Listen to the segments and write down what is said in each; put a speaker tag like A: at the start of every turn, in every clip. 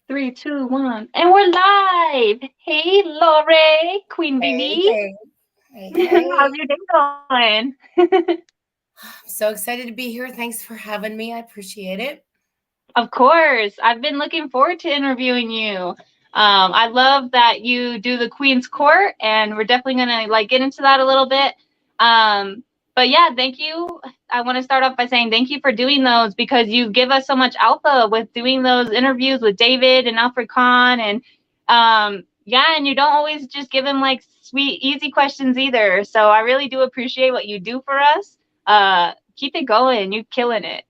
A: Three, two, one, and we're live. Hey, Lore, Queen
B: Hey,
A: Vivi.
B: hey, hey,
A: How's
B: hey.
A: your day going?
B: I'm so excited to be here. Thanks for having me. I appreciate it.
A: Of course, I've been looking forward to interviewing you. I love that you do the Queen's Court, and we're definitely gonna like get into that a little bit. But yeah, thank you. I want to start off by saying thank you for doing those because you give us so much alpha with doing those interviews with David and Alfred Cohn, and yeah, and you don't always just give him like sweet, easy questions either. So I really do appreciate what you do for us. Keep it going. You're killing it.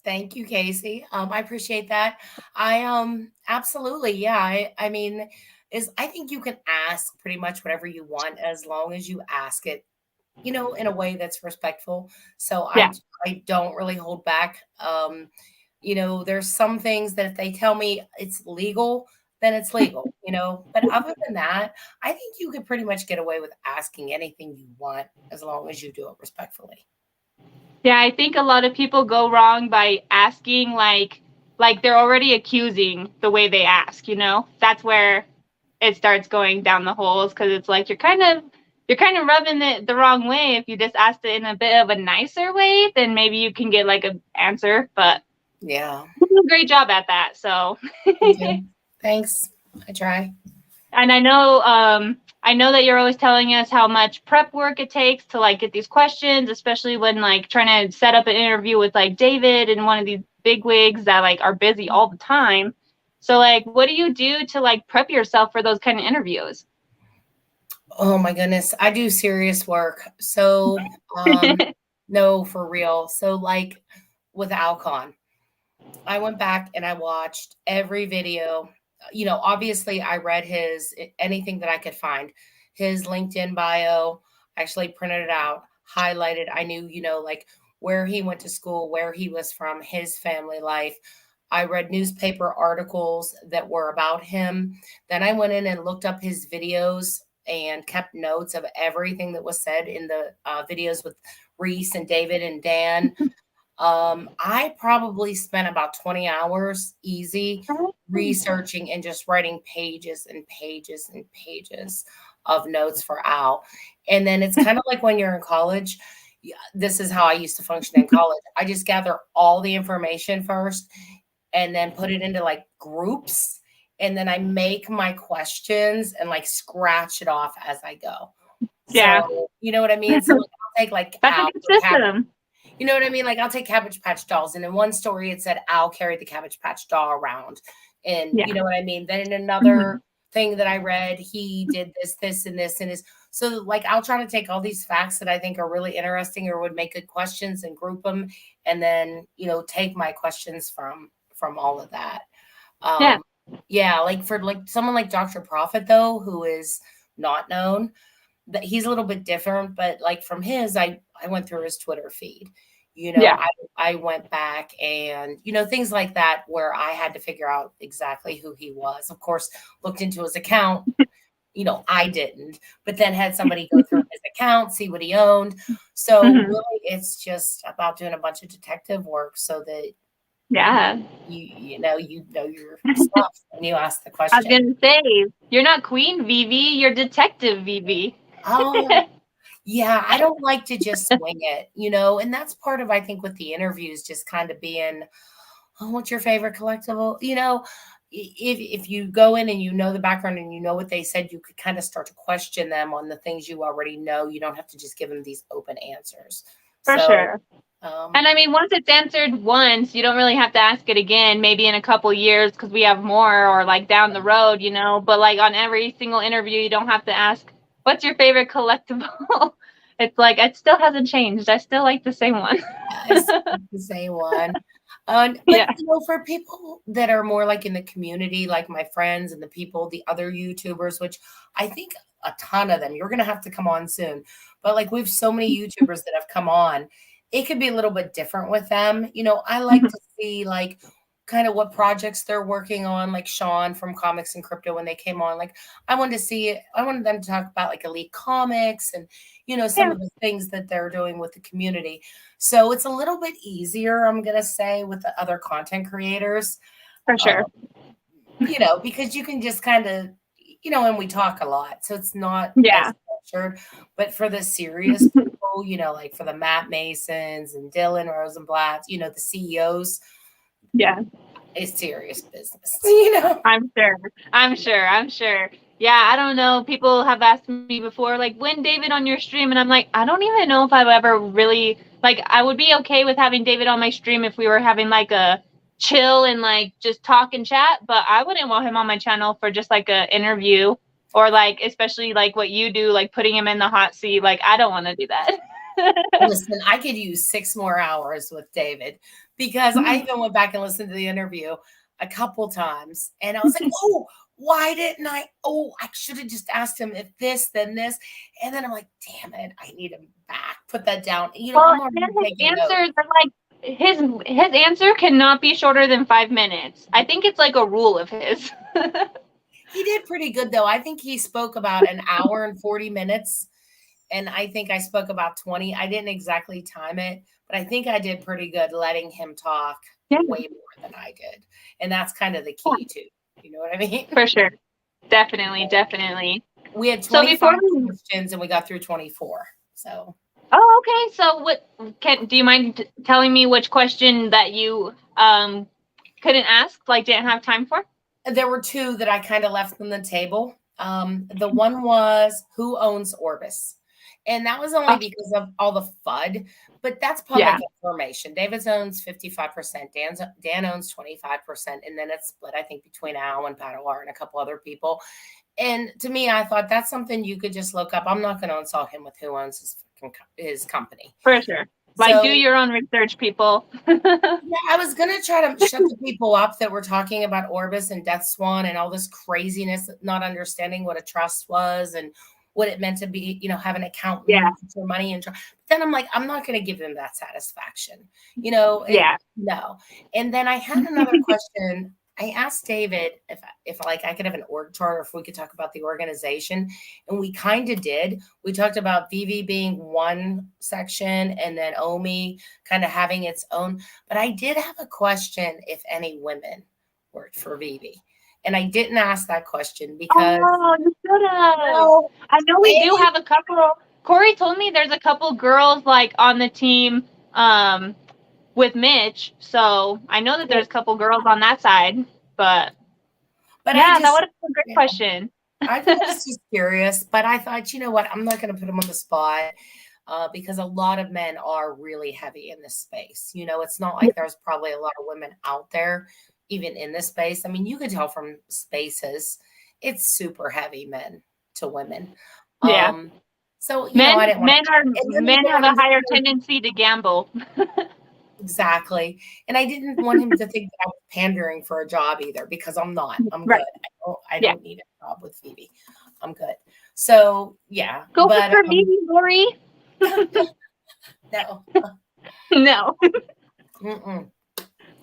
B: Thank you, Casey. I appreciate that. I absolutely, yeah. I mean, is I think you can ask pretty much whatever you want as long as you ask it, in a way that's respectful. So
A: Yeah.
B: I don't really hold back. There's some things that if they tell me it's legal, then it's legal. But other than that, I think you could pretty much get away with asking anything you want as long as you do it respectfully.
A: Yeah, I think a lot of people go wrong by asking like they're already accusing the way they ask, you know? That's where it starts going down the holes cuz it's like you're kind of rubbing it the wrong way. If you just asked it in a bit of a nicer way, then maybe you can get like an answer, but
B: Yeah.
A: you do a great job at that. So
B: Thank you. Thanks. I try.
A: and I know that you're always telling us how much prep work it takes to like get these questions, especially when like trying to set up an interview with like David and one of these big wigs that like are busy all the time. So like what do you do to like prep yourself for those kind of interviews?
B: Oh my goodness. I do serious work. So, no, for real. So like with Alcon, I went back and I watched every video. Obviously I read his anything that I could find. His LinkedIn bio, I actually printed it out, highlighted. I knew, like where he went to school, where he was from, his family life. I read newspaper articles that were about him. Then I went in and looked up his videos and kept notes of everything that was said in the videos with Reese and David and Dan. I probably spent about 20 hours easy researching and just writing pages and pages and pages of notes for Al. And then it's kind of like when you're in college. This is how I used to function in college. I just gather all the information first and then put it into like groups. And then I make my questions and like scratch it off as I go.
A: Yeah,
B: So, you know what I mean? So like, I'll take like
A: that's a
B: Al
A: good
B: or
A: system.
B: you know what I mean? Like I'll take Cabbage Patch dolls, and in one story it said Al carried the Cabbage Patch doll around, and
A: Yeah.
B: you know what I mean. Then in another
A: Mhm.
B: thing that I read, he did this, this, and this, and this. So like I'll try to take all these facts that I think are really interesting or would make good questions and group them, and then take my questions from all of that.
A: Yeah.
B: Um, yeah, like for like someone like Dr. Prophet though, who is not known, that he's a little bit different, but like from his, I went through his Twitter feed.
A: Yeah.
B: I went back and things like that where I had to figure out exactly who he was. Of course, looked into his account. I didn't, but then had somebody go through his account, see what he owned. So
A: Mhm.
B: really, it's just about doing a bunch of detective work so that you
A: Yeah.
B: you know your stuff when you ask the
A: I was
B: question.
A: gonna say, you're not Queen Vivi, you're Detective Vivi.
B: Oh, yeah, I don't like to just wing it, and that's part of I think with the interviews just kind of being, "Oh, what's your favorite collectible?" If you go in and you know the background and you know what they said, you could kind of start to question them on the things you already know. You don't have to just give them these open answers.
A: For
B: So,
A: sure.
B: um,
A: And I mean, once it's answered once, you don't really have to ask it again, maybe in a couple years because we have more or like down the road, you know. But like on every single interview, you don't have to ask, what's your favorite collectible? It's like, it still hasn't changed. I still like the same one.
B: it's the same one. But
A: Yeah.
B: for people that are more like in the community, like my friends and the people, the other YouTubers, which I think a ton of them, you're gonna have to come on soon. But like we have so many YouTubers that have come on, it could be a little bit different with them. I like to see like kind of what projects they're working on, like Sean from Comics and Crypto when they came on. Like I wanted them to talk about like Elite Comics and some
A: Yeah,
B: of the things that they're doing with the community. So it's a little bit easier, I'm gonna say, with the other content creators.
A: for
B: Um,
A: sure.
B: because you can just kind of, and we talk a lot, so it's not
A: Yeah.
B: as structured. But for the serious people, like for the Matt Masons and Dylan Rosenblatt, the CEOs,
A: Yeah.
B: it's serious business,
A: I'm sure. I'm sure. Yeah, I don't know. People have asked me before, like, when David on your stream? And I'm like, I don't even know if I've ever really, like, I would be okay with having David on my stream if we were having like a chill and like just talk and chat, but I wouldn't want him on my channel for just like a interview or like, especially like what you do, like putting him in the hot seat. Like, I don't want to do that.
B: Listen, I could use 6 more hours with David because I even went back and listened to the interview a couple times and I was like, oh, why didn't I? Oh, I should have just asked him if this, then this. And then I'm like, damn it, I need him back. Put that down.
A: Well,
B: I'm already
A: and his
B: taking notes.
A: answers are like, his answer cannot be shorter than 5 minutes. I think it's like a rule of his.
B: He did pretty good though. I think he spoke about an hour and 40 minutes. And I think I spoke about 20. I didn't exactly time it, but I think I did pretty good letting him talk way more than I did. And that's kind of the key too. You know what I mean?
A: For sure. Definitely.
B: We had
A: So
B: 25 questions and we got through 24. So.
A: Oh, okay. So do you mind telling me which question that you couldn't ask, like didn't have time for?
B: There were 2 that I kind of left on the table. The one was, who owns Orbis? And that was only because of all the FUD, but that's public information. David owns 55%, Dan owns 25%, and then it's split, I think, between Al and Padawar and a couple other people. And to me, I thought that's something you could just look up. I'm not going to insult him with who owns his company.
A: For sure. Like, do your own research, people.
B: I was going to try to shut the people up that were talking about Orbis and Death Swan and all this craziness, not understanding what a trust was and what it meant to be, have an account for money. And then I'm like, I'm not going to give them that satisfaction, no. And then I had another question. I asked David if like I could have an org chart or if we could talk about the organization. And we kind of did. We talked about Veve being one section and then OMI kind of having its own. But I did have a question if any women worked for Veve. And I didn't ask that question because
A: you should have. I know we do have a couple. Corey told me there's a couple girls like on the team with Mitch, so I know that there's a couple girls on that side. But yeah, that would have been a great question.
B: I was just curious, but I thought, you know what, I'm not going to put them on the spot because a lot of men are really heavy in this space. It's not like there's probably a lot of women out there even in this space. I mean, you could tell from spaces, it's super heavy men to women. So
A: men have a higher tendency to gamble.
B: Exactly. And I didn't want him to think that I was pandering for a job either, because I'm not. I'm good. I don't need a job with Veve. I'm good. So yeah.
A: Go for Veve, Lori.
B: No.
A: No.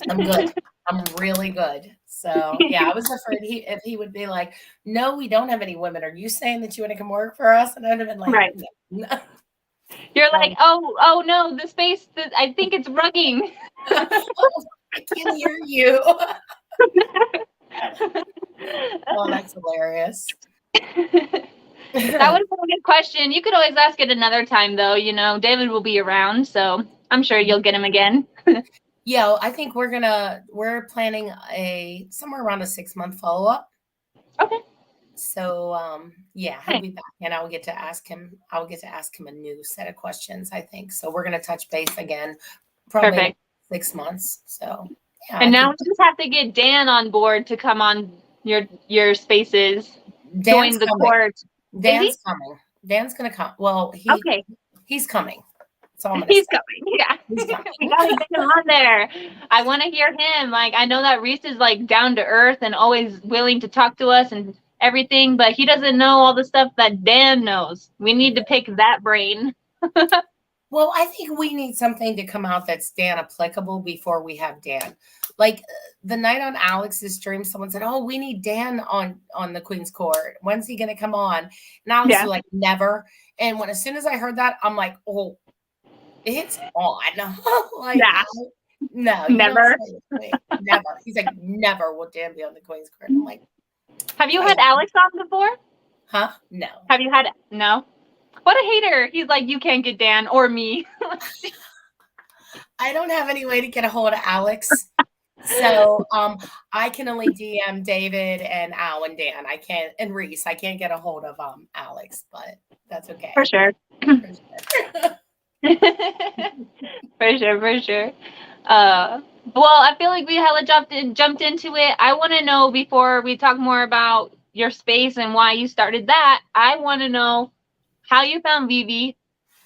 B: I'm good. I'm really good. So yeah, I was afraid if he would be like, no, we don't have any women. Are you saying that you want to come work for us? And I'd have been like, no.
A: You're like, oh no, the space, I think it's rugging.
B: I can hear you. Oh, that's hilarious.
A: That would have been a good question. You could always ask it another time, though. David will be around, so I'm sure you'll get him again.
B: Yeah, I think we're planning somewhere around a 6-month follow-up.
A: Okay.
B: So he'll be back and I'll get to ask him a new set of questions, I think. So we're gonna touch base again probably in 6 months. So yeah.
A: And now we just have to get Dan on board to come on your spaces. Join the court.
B: Dan's coming. Dan's gonna come. Well, he's coming. That's all I'm gonna
A: say.
B: Coming.
A: Yeah.
B: He's coming.
A: You gotta get him on there. I want to hear him. Like, I know that Reese is like down to earth and always willing to talk to us and everything, but he doesn't know all the stuff that Dan knows. We need to pick that brain.
B: Well, I think we need something to come out that's Dan applicable before we have Dan. Like the night on Alex's stream, someone said, "Oh, we need Dan on the Queen's Court. When's he going to come on?" And Alex was like, "Never." And as soon as I heard that, I'm like, "Oh, it's on!" Like, No, you don't
A: Never.
B: say it to me. Never. He's like, never will Dan be on the Queen's Court. I'm like,
A: Have you
B: okay.
A: had Alex on before?
B: Huh? No.
A: Have you had no? What a hater. He's like, you can't get Dan or me.
B: I don't have any way to get a hold of Alex. So I can only DM David and Al and Dan. I can't, and Reese. I can't get a hold of Alex, but that's okay.
A: For sure.
B: For sure.
A: For sure. Well, I feel like we hella jumped into it. I want to know before we talk more about your space and why you started that. I want to know how you found Veve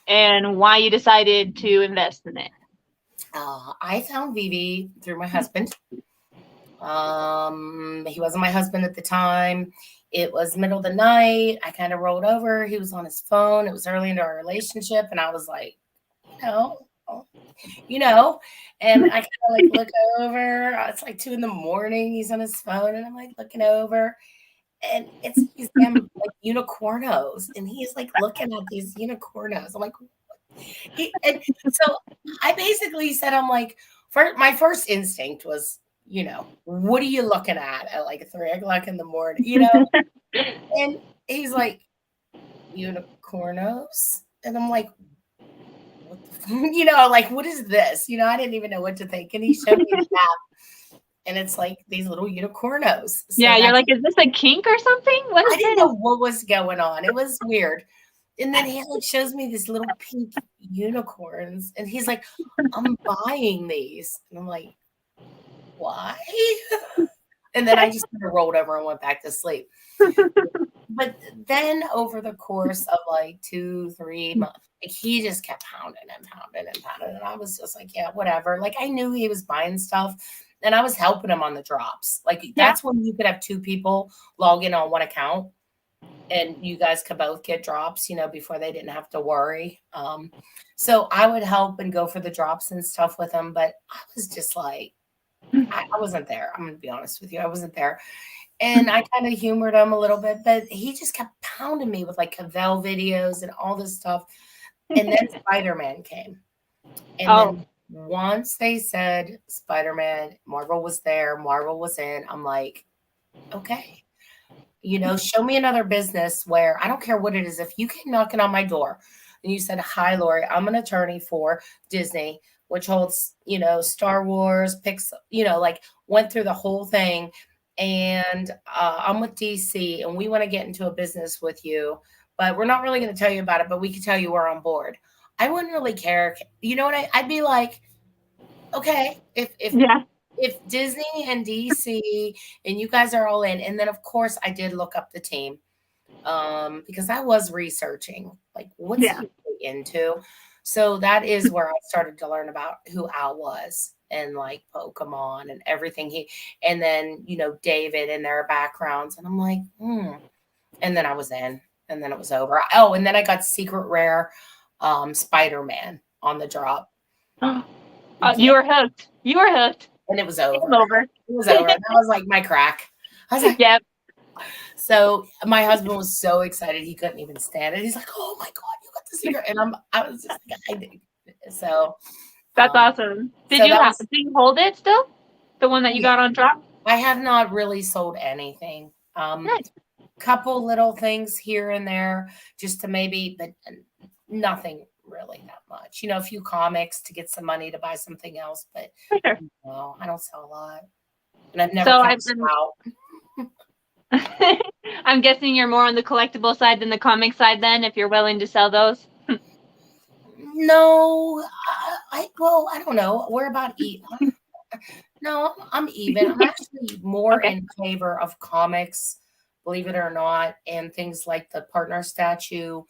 A: and why you decided to invest in it.
B: I found Veve through my husband. He wasn't my husband at the time. It was middle of the night. I kind of rolled over. He was on his phone. It was early into our relationship, and I was like, and I kind of like look over. It's like 2 a.m. He's on his phone, and I'm like looking over, and it's these damn like unicornos, and he's like looking at these unicornos. I'm like, and so I basically said, I'm like, my first instinct was, what are you looking at like 3 o'clock in the morning, and he's like, unicornos, and I'm like, like, what is this? I didn't even know what to think. And he showed me the app, and it's like these little unicornos. So
A: yeah, you're like, is this a kink or something? What is
B: I didn't
A: this?
B: know what was going on. It was weird. And then he like shows me these little pink unicorns, and he's like, I'm buying these. And I'm like, why? And then I just kind of rolled over and went back to sleep. But then over the course of like 2-3 months, like he just kept pounding and pounding and pounding. And I was just like, yeah, whatever. Like I knew he was buying stuff, and I was helping him on the drops. Like that's when you could have 2 people log in on one account, and you guys could both get drops, before they didn't have to worry. So I would help and go for the drops and stuff with them. But I was just like, I wasn't there. I'm going to be honest with you. I wasn't there. And I kind of humored him a little bit, but he just kept pounding me with like Veve videos and all this stuff. And then Spider-Man came. And then once they said Spider-Man, Marvel was there, Marvel was in, I'm like, okay, show me another business where I don't care what it is. If you came knocking on my door and you said, hi, Lori, I'm an attorney for Disney, which holds, Star Wars, Pixar, like went through the whole thing. And I'm with DC, and we want to get into a business with you, but we're not really going to tell you about it, but we can tell you we're on board. I wouldn't really care. You know what? I'd be like, okay, if Disney and DC and you guys are all in. And then of course I did look up the team because I was researching like what's he into. So that is where I started to learn about who Al was and like Pokemon and everything and then David and their backgrounds, and I'm like, and then I was in, and then it was over. Oh, and then I got secret rare Spider-Man on the drop.
A: You were hooked.
B: And it was over.
A: It
B: was over. That was like my crack. I was like,
A: yep.
B: So my husband was so excited he couldn't even stand it. He's like, "Oh my god, you got the secret!" And I was just like, I did. So
A: that's awesome. Did you hold it still? The one that you got on drop?
B: I have not really sold anything.
A: Nice.
B: Couple little things here and there, just to maybe, but nothing really that much. A few comics to get some money to buy something else, but no, I don't sell a lot, and I've never out.
A: I'm guessing you're more on the collectible side than the comic side then, if you're willing to sell those.
B: No, I don't know. We're about even. No, I'm even. I'm actually more in favor of comics, believe it or not, and things like the partner statue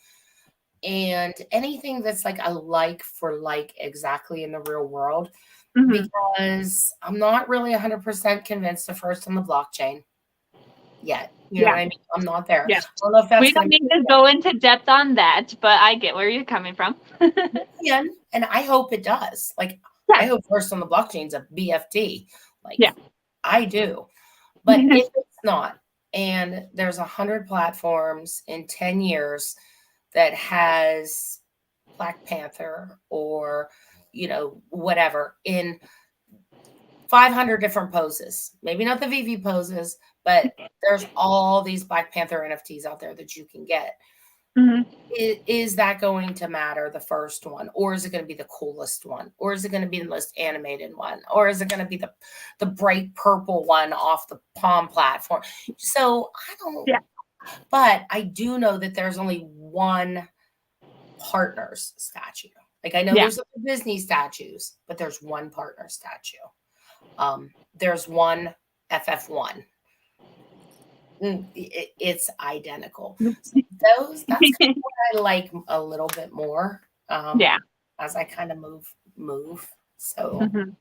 B: and anything that's like a like for like exactly in the real world, because I'm not really 100% convinced at first on the blockchain yet. You know what I mean? I'm not there.
A: Yeah.
B: I don't know if that's
A: we don't need to go into depth on that, but I get where you're coming from.
B: Yeah, and I hope it does. Like, I hope first on the blockchain's a BFD. Like, I do. But if it's not, and there's 100 platforms in 10 years that has Black Panther or, whatever in 500 different poses. Maybe not the Veve poses, but there's all these Black Panther NFTs out there that you can get.
A: Mhm.
B: Is that going to matter, the first one? Or is it going to be the coolest one? Or is it going to be the most animated one? Or is it going to be the bright purple one off the Palm platform? So I don't,
A: Yeah.
B: but I do know that there's only one partner's statue. Like I know
A: Yeah.
B: there's other Disney statues, but there's one partner statue. There's one FF1. It's identical. So that's kind of what I like a little bit more.
A: Yeah.
B: As I kind of move. So,
A: Mhm.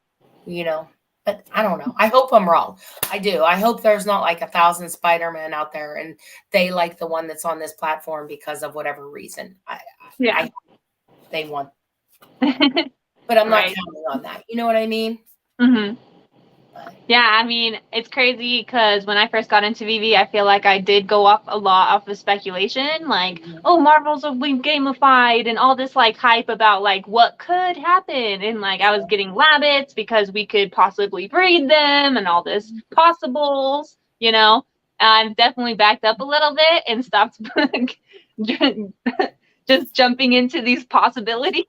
B: you know, but I don't know. I hope I'm wrong. I do. I hope there's not like 1,000 Spider-Man out there and they like the one that's on this platform because of whatever reason.
A: Yeah.
B: They want, but I'm not
A: Right.
B: counting on that. You know what I mean?
A: Mhm.
B: But
A: Yeah, I mean, it's crazy because when I first got into VV, I feel like I did go off a lot off of speculation, like, oh, Marvel's will be gamified and all this like hype about like what could happen. And like I was getting rabbits because we could possibly breed them and all this possibles, you know. I've definitely backed up a little bit and stopped just jumping into these possibilities.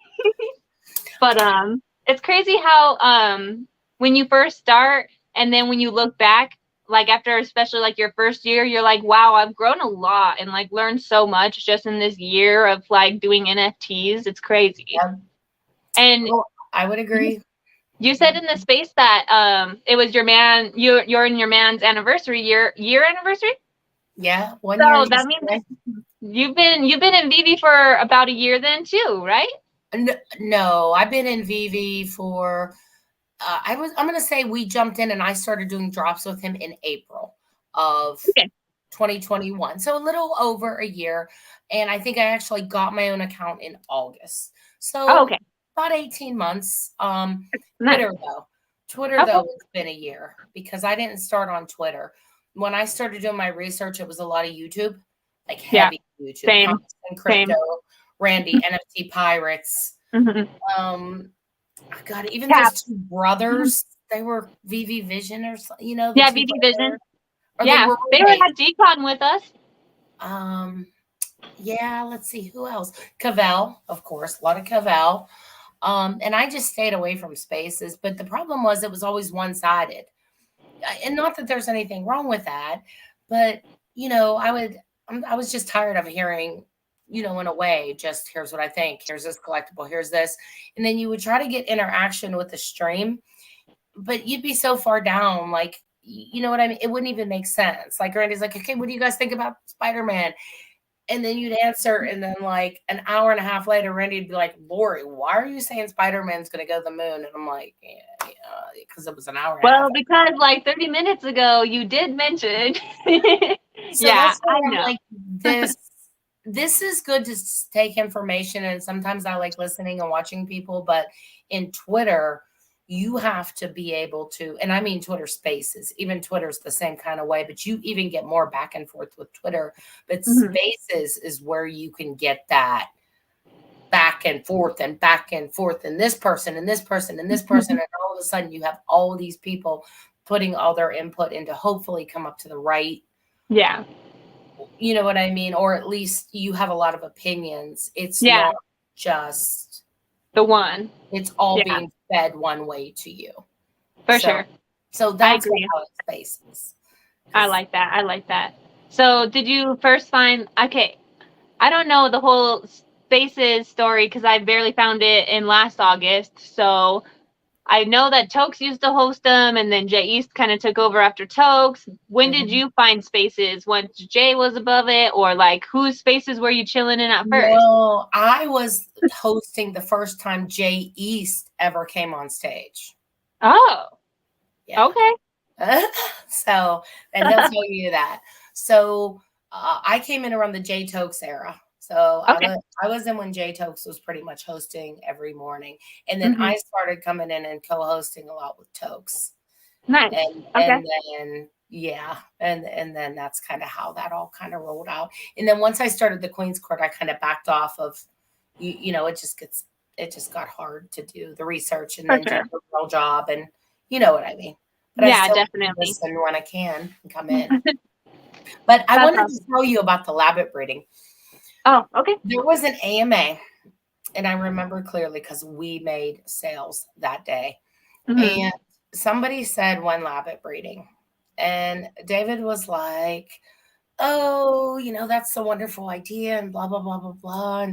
A: But it's crazy how when you first start and then when you look back, like after especially like your first year, you're like, wow, I've grown a lot and like learned so much just in this year of like doing NFTs. It's crazy.
B: yeah,
A: And
B: I would agree.
A: you said in the space that it was your man, you're in your man's anniversary year anniversary.
B: Yeah, 1 year
A: So that means
B: yesterday.
A: you've been in VV for about a year then too, right?
B: No, I've been in Veve for I'm gonna say we jumped in and I started doing drops with him in April of
A: Okay.
B: 2021. So a little over a year. And I think I actually got my own account in August.
A: Oh,
B: So
A: okay.
B: about 18 months.
A: Nice.
B: Twitter though. Twitter
A: Okay.
B: though, it's been a year because I didn't start on Twitter. When I started doing my research, it was a lot of YouTube, like
A: Yeah.
B: heavy YouTube,
A: Same.
B: constant
A: Same.
B: crypto, Randy, NFT pirates.
A: Mhm.
B: Um, I got it. Even
A: Cap.
B: those two brothers, they were VV Vision or the
A: Yeah,
B: two
A: BD Vision.
B: brothers, or they
A: Yeah,
B: were
A: they were
B: roommates.
A: at GCon with us.
B: Um, yeah, let's see who else. Cavell, of course, a lot of Cavell. And I just stayed away from spaces, but the problem was it was always one-sided. And not that there's anything wrong with that, but I was just tired of hearing, in a way, just here's what I think, here's this collectible, here's this. And then you would try to get interaction with the stream, but you'd be so far down, like, you know what I mean? It wouldn't even make sense. Like Randy's like, okay, what do you guys think about Spider-Man? And then you'd answer, and then like an hour and a half later, Randy'd be like, Lori, why are you saying Spider-Man's going to go to the moon? And I'm like, yeah, because it was an hour and a half.
A: Well, because like 30 minutes ago you did mention.
B: So
A: Yeah,
B: that's
A: I
B: why I'm
A: know.
B: like, this is good to take information, and sometimes I like listening and watching people, but in Twitter, you have to be able to, and I mean Twitter Spaces, even Twitter's the same kind of way, but you even get more back and forth with Twitter. But
A: Mhm.
B: Spaces is where you can get that back and forth and back and forth, and this person and this person and this person, and all of a sudden you have all of these people putting all their input into hopefully come up to the right,
A: Yeah.
B: you know what I mean? Or at least you have a lot of opinions. It's
A: Yeah,
B: not just,
A: the one.
B: it's all
A: Yeah,
B: being fed one way to you.
A: for
B: So,
A: sure.
B: so
A: I
B: that's what
A: agree.
B: how it spaces.
A: I
B: Because
A: like that. I like that. So, did you first find okay, I don't know the whole Spaces story because I barely found it in last August. So, I know that Tokes used to host them, and then Jay East kind of took over after Tokes. When did you find Spaces? Once Jay was above it, or like whose Spaces were you chilling in at first?
B: no, I was hosting the first time Jay East ever came on stage.
A: Oh,
B: Yeah.
A: okay.
B: So, and he'll tell you that. So, I came in around the Jay Tokes era. So
A: Okay.
B: I was in when Jay Tokes was pretty much hosting every morning, and then
A: Hmm.
B: I started coming in and co-hosting a lot with Tokes,
A: Nice. Okay.
B: and then yeah, and then that's kind of how that all kind of rolled out. And then once I started the Queen's Court, I kind of backed off of, it just got hard to do the research and
A: For
B: then do
A: sure.
B: the real job, and You know what I mean? But I
A: Yeah,
B: still
A: definitely.
B: listen when I can and come in. But I
A: That's
B: wanted to
A: awesome.
B: tell you about the rabbit breeding.
A: Oh, okay.
B: There was an AMA, and I remember clearly because we made sales that day.
A: Hmm.
B: And somebody said one rabbit breeding. And David was like, oh, that's a wonderful idea and blah, blah, blah, blah, blah.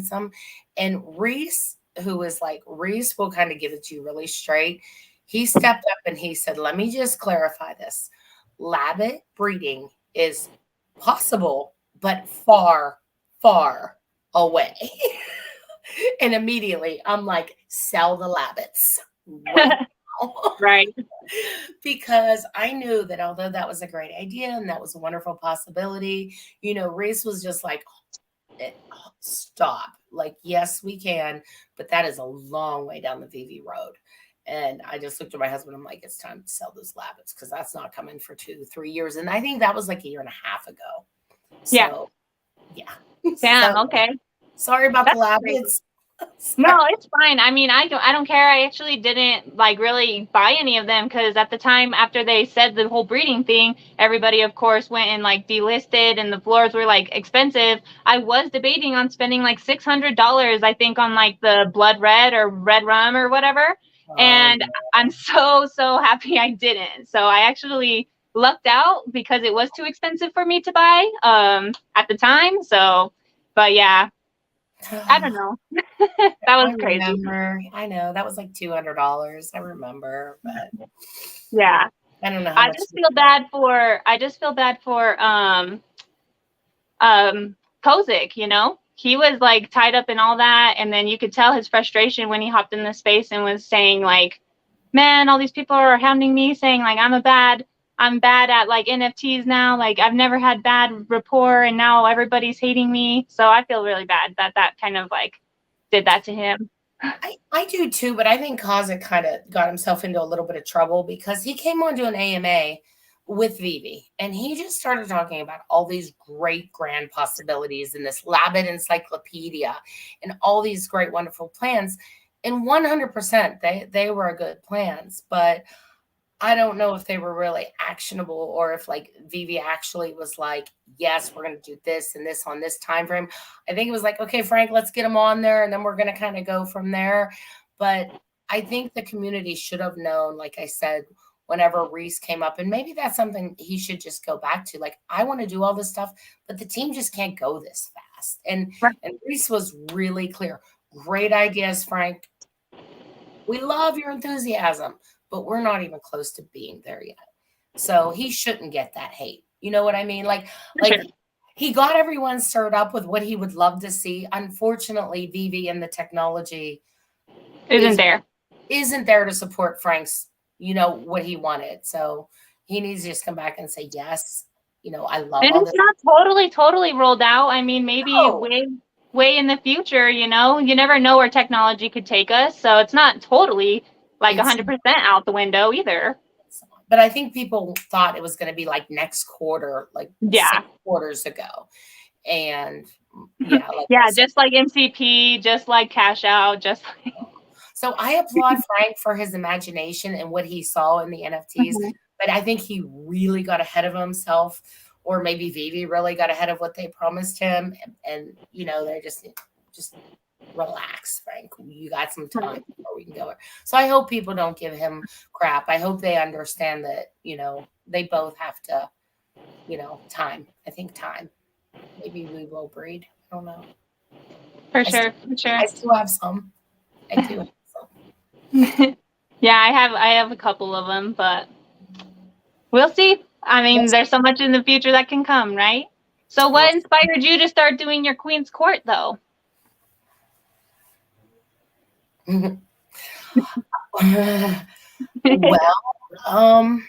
B: And Reese, who was like, Reese will kind of give it to you really straight. He stepped up and he said, let me just clarify this. Rabbit breeding is possible, but far, far away. And immediately I'm like, sell the rabbits right now.
A: Right.
B: Because I knew that although that was a great idea and that was a wonderful possibility, Reese was just like, stop. Like, yes, we can, but that is a long way down the VV road. And I just looked at my husband. I'm like, it's time to sell those rabbits because that's not coming for 2, 3 years. And I think that was like a year and a half ago.
A: Yeah.
B: So, yeah.
A: Damn.
B: So,
A: Okay.
B: sorry about the
A: That's crazy.
B: rabbits.
A: No,
B: Sorry.
A: it's fine. I mean, I don't care. I actually didn't like really buy any of them because at the time after they said the whole breeding thing, everybody of course went and like delisted and the floors were like expensive. I was debating on spending like $600, I think, on like the blood red or red rum or whatever.
B: Oh,
A: And I'm so happy I didn't. So I actually lucked out because it was too expensive for me to buy at the time. So, but yeah, I don't
B: yeah.
A: know. That
B: I
A: was crazy.
B: remember. I know that was like $200. I remember, but
A: Yeah.
B: I don't know how
A: I
B: much.
A: just feel bad for Kozik, you know? He was like tied up in all that and then you could tell his frustration when he hopped in the space and was saying like, "Man, all these people are hounding me saying like I'm bad at like NFTs now. Like I've never had bad rapport and now everybody's hating me." So I feel really bad that that kind of like did that to him.
B: I do too, but I think Kozik kind of got himself into a little bit of trouble because he came onto an AMA with Veve and he just started talking about all these great grand possibilities in this Labbit encyclopedia and all these great, wonderful plans. And 100% they were good plans, but I don't know if they were really actionable or if like Vivi actually was like, yes, we're going to do this and this on this time frame. I think it was like, okay, Frank, let's get them on there and then we're going to kind of go from there. But I think the community should have known, like I said, whenever Reese came up, and maybe that's something he should just go back to. Like, I want to do all this stuff, but the team just can't go this fast. And Reese was really clear. Great ideas, Frank. We love your enthusiasm, but we're not even close to being there yet. So he shouldn't get that hate. You know what I mean?
A: For sure.
B: Like he got everyone stirred up with what he would love to see. Unfortunately, Vivi and the technology
A: Isn't
B: is
A: there?
B: isn't there to support Frank's, what he wanted. So he needs to just come back and say, yes, I love
A: And
B: all
A: it's
B: this.
A: not totally rolled out. I mean, maybe
B: No,
A: way in the future, you know, you never know where technology could take us. So it's not totally like
B: it's
A: 100% out the window either.
B: but I think people thought it was going to be like next quarter, like
A: Yeah.
B: 6 quarters ago. And yeah, like I
A: Yeah,
B: said.
A: just like MCP, just like Cash Out, just like
B: So I applaud Frank for his imagination and what he saw in the NFTs,
A: Mhm.
B: but I think he really got ahead of himself, or maybe Vivi really got ahead of what they promised him. And they're just relax, Frank. You got some time before we can go. So I hope people don't give him crap. I hope they understand that, they both have to, time. I think time. Maybe we will breed. I don't know.
A: For
B: I still,
A: sure, for sure.
B: I still have some. I do have some.
A: Yeah, I have a couple of them, but we'll see. I mean,
B: Yes.
A: there's so much in the future that can come, right? So
B: Well,
A: what inspired you to start doing your Queen's Court though?
B: well, um,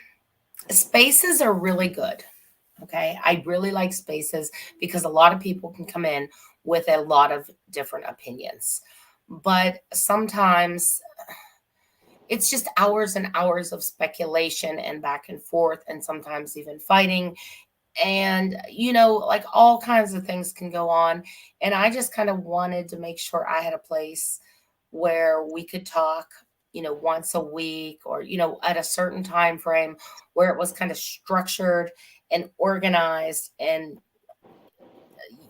B: spaces are really good. Okay. I really like spaces because a lot of people can come in with a lot of different opinions. But sometimes it's just hours and hours of speculation and back and forth, and sometimes even fighting. And, like all kinds of things can go on. And I just kind of wanted to make sure I had a place where we could talk, once a week or, at a certain time frame where it was kind of structured and organized. And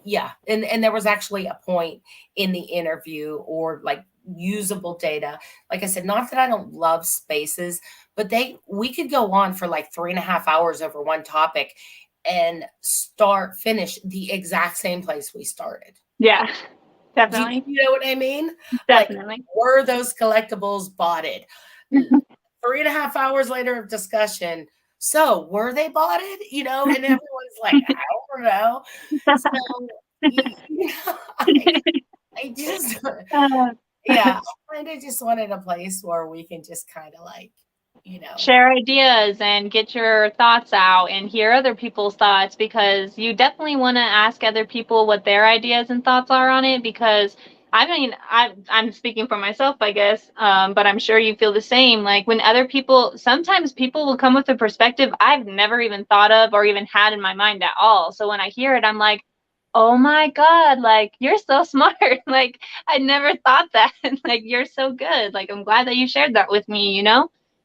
B: yeah, and there was actually a point in the interview or like usable data. Like I said, not that I don't love spaces, but we could go on for like 3.5 hours over one topic and finish the exact same place we started.
A: Yeah,
B: Do
A: definitely.
B: you know what I mean? Like,
A: Definitely.
B: were those collectibles botted? 3.5 hours later of discussion. So were they botted? And everyone's like, I don't know. So I just
A: Uh,
B: yeah, I kind of just wanted a place where we can just kind of like,
A: Share ideas and get your thoughts out and hear other people's thoughts, because you definitely want to ask other people what their ideas and thoughts are on it. Because I mean, I'm speaking for myself, I guess, but I'm sure you feel the same. Like when other people, sometimes people will come with a perspective I've never even thought of or even had in my mind at all. So when I hear it, I'm like, oh my God, like you're so smart. Like I never thought that. Like you're so good. Like I'm glad that you shared that with me.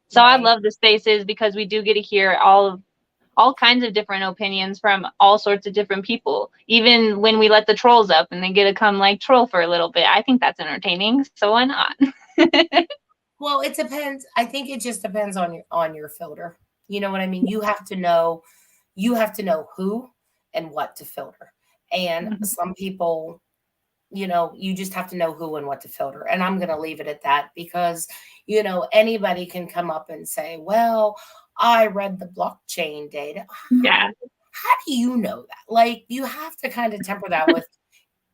A: So I
B: right.
A: love the spaces because we do get to hear all kinds of different opinions from all sorts of different people. Even when we let the trolls up and they get to come like troll for a little bit, I think that's entertaining. So why not?
B: Well, it depends. I think it just depends on your filter. You know what I mean? You have to know who and what to filter. And
A: Mhm.
B: some people, you just have to know who and what to filter. And I'm going to leave it at that because, anybody can come up and say, well, I read the blockchain data.
A: Yeah,
B: How do you know that? Like, you have to kind of temper that with,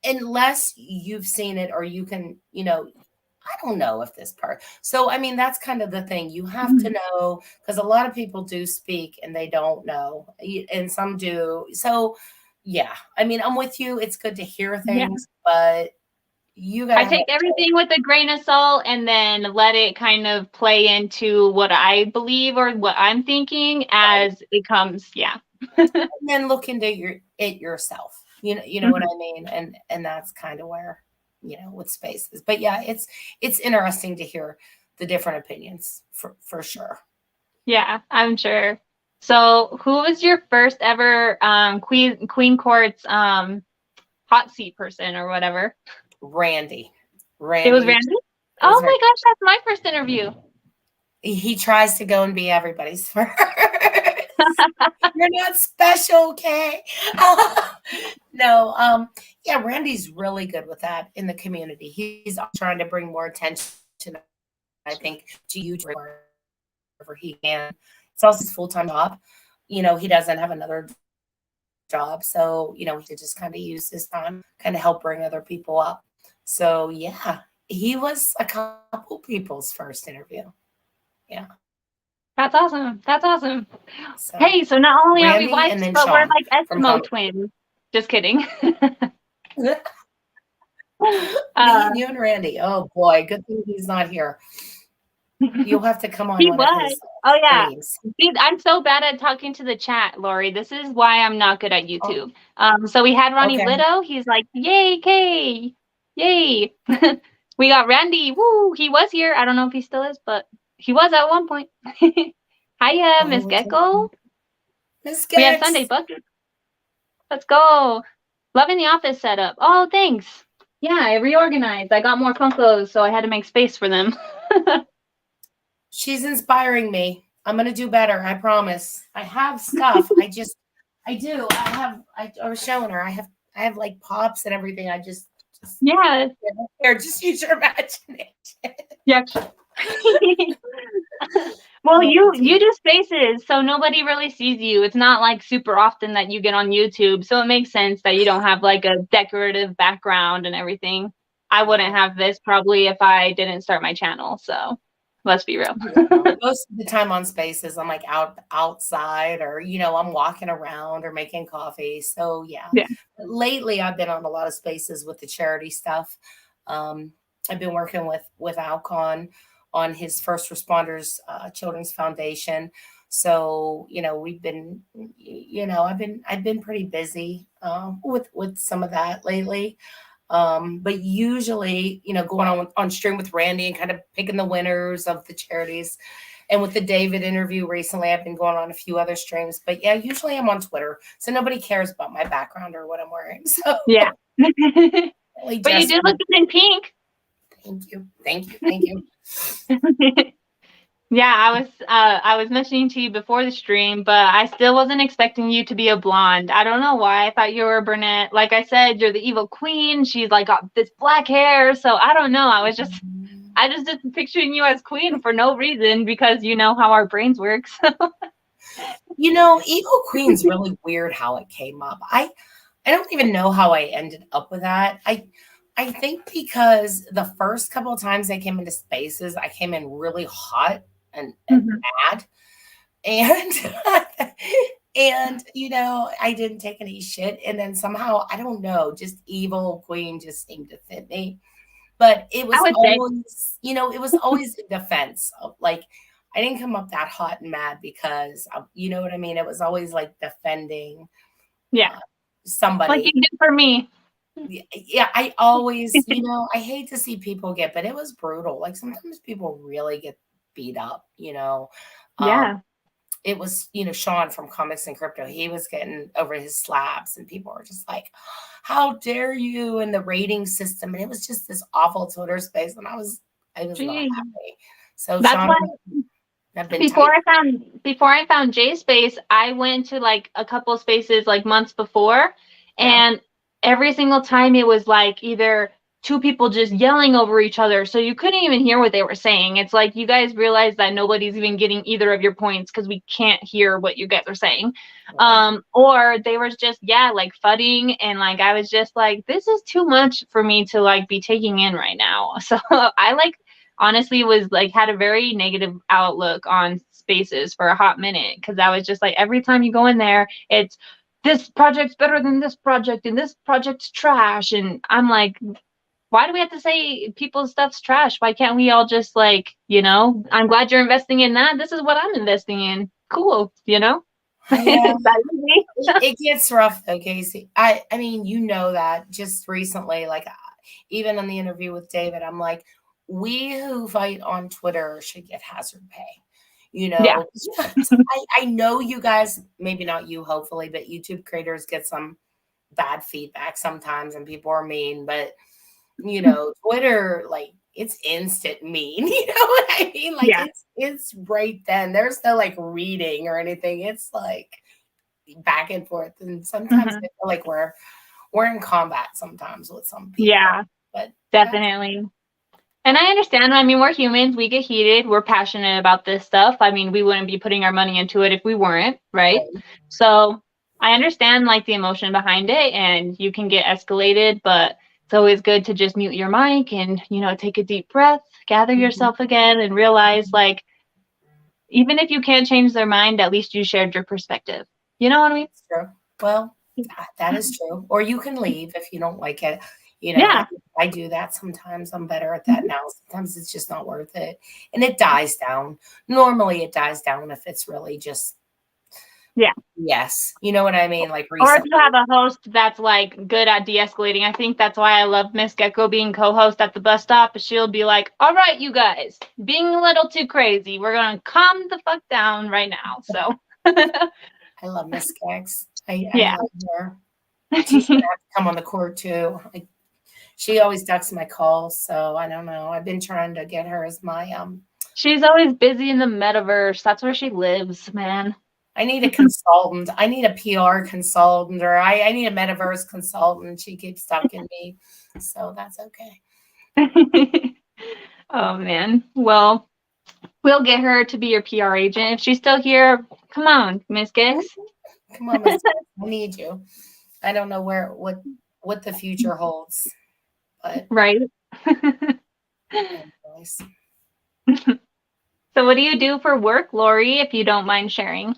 B: unless you've seen it or you can, I don't know if this part. So, I mean, that's kind of the thing. You have to
A: Mhm.
B: know because a lot of people do speak and they don't know, and some do. So, yeah, I mean, I'm with you. It's good to hear
A: Yeah.
B: things, but you got
A: I
B: to have
A: take everything with a grain of salt and then let it kind of play into what I believe or what I'm thinking
B: right.
A: as it comes. Yeah.
B: And then look into it yourself. You know what
A: Mhm.
B: I mean? And that's kind of where, with spaces. But yeah, it's interesting to hear the different opinions for sure.
A: Yeah, I'm sure. So, who was your first ever Queen Court's hot seat person or whatever?
B: Randy.
A: It was
B: Randy.
A: Randy?
B: It was
A: Oh
B: Randy.
A: my gosh, that's my first interview.
B: He tries to go and be everybody's first. You're not special, okay? No, yeah, Randy's really good with that in the community. He's trying to bring more attention, I think, to YouTube wherever he can. It's also his full-time job. He doesn't have another job, so he could just kind of use his time, kind of help bring other people up. So yeah, he was a couple people's first interview. Yeah.
A: That's awesome. That's awesome.
B: So
A: Hey, so not only are we
B: Randy
A: wives,
B: and then
A: but we're
B: Sean
A: like
B: from
A: Eskimo
B: Comic.
A: twins. Just kidding.
B: Me
A: uh,
B: and you and Randy. Oh boy, good thing he's not here. You'll have to come on
A: he
B: one of
A: was.
B: his
A: Oh yeah.
B: streams.
A: See, I'm so bad at talking to the chat, Lori. This is why I'm not good at
B: Oh,
A: YouTube. So we had Ronnie
B: okay.
A: Lito. He's like, yay, Kay, yay. We got Randy. Woo! He was here. I don't know if he still is, but he was at one point. Hiya,
B: Oh,
A: Miss
B: what's up?
A: Gecko.
B: Miss
A: We have Sunday
B: Gex.
A: bucket. Let's go. Loving the office setup. Oh, thanks. Yeah, I reorganized. I got more Funkos, so I had to make space for them.
B: She's inspiring me. I'm gonna do better. I promise. I have stuff. I do. I was showing her. I have like pops and everything. I just
A: Yeah.
B: here. Just use your imagination.
A: Yeah. Well,
B: Oh,
A: you
B: geez.
A: do spaces, so nobody really sees you. It's not like super often that you get on YouTube, so it makes sense that you don't have like a decorative background and everything. I wouldn't
B: Yeah.
A: have this probably if I didn't start my channel, so let's be real.
B: Yeah, most of the time on spaces, I'm like outside or, I'm walking around or making coffee. So yeah,
A: Yeah.
B: lately I've been on a lot of spaces with the charity stuff. Um, I've been working with Alcon on his First Responders Children's Foundation. So, we've been, I've been pretty busy with some of that lately. But usually, going on stream with Randy and kind of picking the winners of the charities. And with the David interview recently, I've been going on a few other streams. But yeah, usually I'm on Twitter. So nobody cares about my background or what I'm wearing. So
A: Yeah.
B: really
A: But you
B: just
A: did look good in pink.
B: thank you. Thank you. Thank you.
A: Yeah, I was mentioning to you before the stream, but I still wasn't expecting you to be a blonde. I don't know why. I thought you were a brunette. Like I said, you're the evil queen. She's like got this black hair. So I don't know. I just did picturing you as queen for no reason because you know how our brains work. So
B: Evil Queen's really weird how it came up. I don't even know how I ended up with that. I think because the first couple of times I came into spaces, I came in really hot and mad. And and I didn't take any shit. And then somehow, I don't know, just Evil Queen just seemed to fit me. But it
A: I
B: was
A: would say,
B: always, it was always in defense of like, I didn't come up that hot and mad because you know what I mean? It was always like defending
A: yeah, like
B: somebody.
A: you did for me.
B: Yeah, I always, I hate to see people but it was brutal. Like sometimes people really get beat up.
A: Yeah.
B: It was, Sean from Comics and Crypto. He was getting over his slaps and people were just like, how dare you? And the rating system. And it was just this awful Twitter space. And I was not
A: Gee.
B: happy. So
A: That's
B: Sean
A: why
B: I've been tight.
A: before I found J Space, I went to like a couple spaces like months before, and every single time it was like either two people just yelling over each other, so you couldn't even hear what they were saying. It's like you guys realize that nobody's even getting either of your points because we can't hear what you guys are saying. Or they were just like fudding, and like I was just like, this is too much for me to like be taking in right now. So I honestly was like had a very negative outlook on spaces for a hot minute because I was just like every time you go in there it's this project's better than this project and this project's trash, and I'm like, why do we have to say people's stuff's trash? Why can't we all just like, I'm glad you're investing in that, this is what I'm investing in, cool.
B: Yeah. It gets rough though, Casey. I mean, that just recently, like even on the interview with David, I'm like, we who fight on Twitter should get hazard pay.
A: Yeah.
B: I know you guys, maybe not you, hopefully, but YouTube creators get some bad feedback sometimes and people are mean, but Twitter, like it's instant mean. You know what I mean? Like it's right then. There's no like reading or anything. It's like back and forth. And sometimes I feel like we're in combat sometimes with some people.
A: Yeah,
B: but
A: definitely. And I understand. I mean, we're humans. We get heated. We're passionate about this stuff. I mean, we wouldn't be putting our money into it if we weren't, right? So I understand like the emotion behind it, and you can get escalated, but it's always good to just mute your mic and, take a deep breath, gather yourself again, and realize like, even if you can't change their mind, at least you shared your perspective. You know what I mean?
B: That's true. Well, that is true. Or you can leave if you don't like it.
A: Yeah.
B: I do that sometimes. I'm better at that now. Sometimes it's just not worth it. And it dies down. Normally it dies down if it's really just yes. You know what I mean? Like recently.
A: Or if you have a host that's like good at de-escalating. I think that's why I love Miss Gecko being co-host at the bus stop. She'll be like, all right, you guys, being a little too crazy. We're going to calm the fuck down right now. So
B: I love Miss Gex. I love her. She's going to have to come on the court too. She always ducks my calls, so I don't know. I've been trying to get her as my
A: She's always busy in the metaverse. That's where she lives, man.
B: I need a consultant. I need a PR consultant, or I need a metaverse consultant. She keeps ducking me, so that's okay.
A: Oh man. Well, we'll get her to be your PR agent if she's still here. Come on, Miss Gex.
B: Come on, Miss Gex. I need you. I don't know what the future holds. But
A: right. So what do you do for work, Lori, if you don't mind sharing?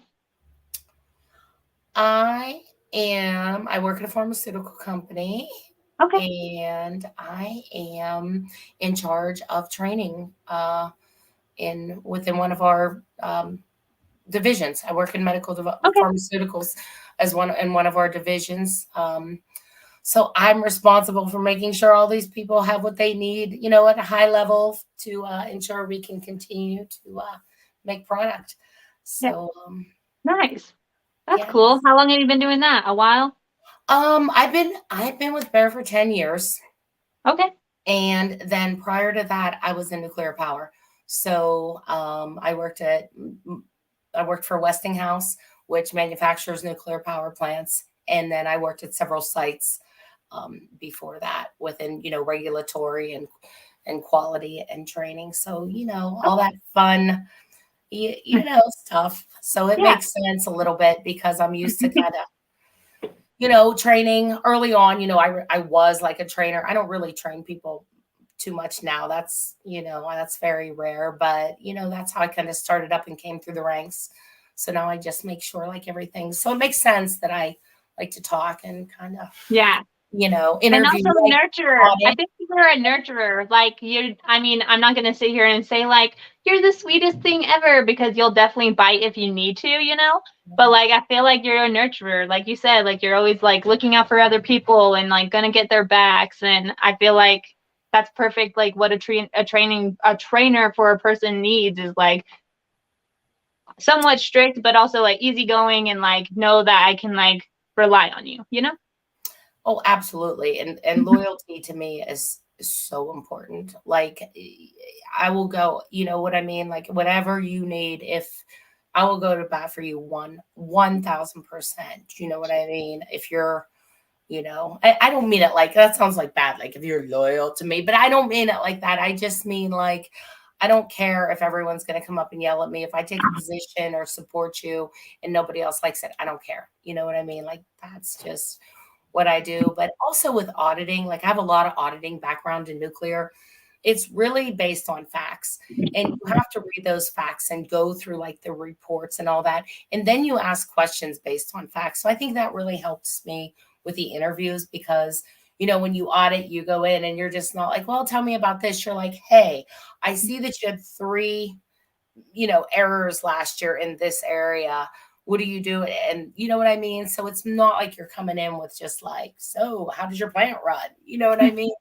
B: I work at a pharmaceutical company.
A: Okay.
B: And I am in charge of training within one of our divisions. I work in medical pharmaceuticals in one of our divisions. So I'm responsible for making sure all these people have what they need, at a high level to ensure we can continue to make product.
A: Yeah.
B: So,
A: Nice. That's
B: yeah.
A: cool. How long have you been doing that? A while?
B: I've been with Bear for 10 years.
A: Okay.
B: And then prior to that, I was in nuclear power. So I worked for Westinghouse, which manufactures nuclear power plants, and then I worked at several sites before that within regulatory and quality and training. So all
A: Okay.
B: that fun stuff. So it
A: Yeah.
B: makes sense a little bit because I'm used to kind of training early on. I was like a trainer. I don't really train people too much now. That's very rare, but that's how I kind of started up and came through the ranks. So now I just make sure like everything. So it makes sense that I like to talk and kind of,
A: Yeah. And
B: interview,
A: also
B: like
A: nurturer. I
B: audit.
A: think you're a nurturer. Like I mean, I'm not gonna sit here and say like you're the sweetest thing ever because you'll definitely bite if you need to, But like I feel like you're a nurturer. Like you said, like you're always like looking out for other people and like gonna get their backs. And I feel like that's perfect. Like what a trainer for a person needs is like somewhat strict, but also like easygoing and like know that I can like rely on you.
B: Oh, absolutely. And loyalty to me is so important. Like I will go, you know what I mean? Like whatever you need, if I will go to bat for you 1,000%. You know what I mean? If you're, I don't mean it like that sounds like bad, like if you're loyal to me, but I don't mean it like that. I just mean like I don't care if everyone's going to come up and yell at me. If I take a position or support you and nobody else likes it, I don't care. You know what I mean? Like that's just what I do. But also with auditing, like I have a lot of auditing background in nuclear. It's really based on facts. And you have to read those facts and go through like the reports and all that. And then you ask questions based on facts. So I think that really helps me with the interviews because, when you audit, you go in and you're just not like, well, tell me about this. You're like, hey, I see that you had 3, errors last year in this area. What do you do? And you know what I mean? So it's not like you're coming in with just like, so how does your plant run? You know what I mean?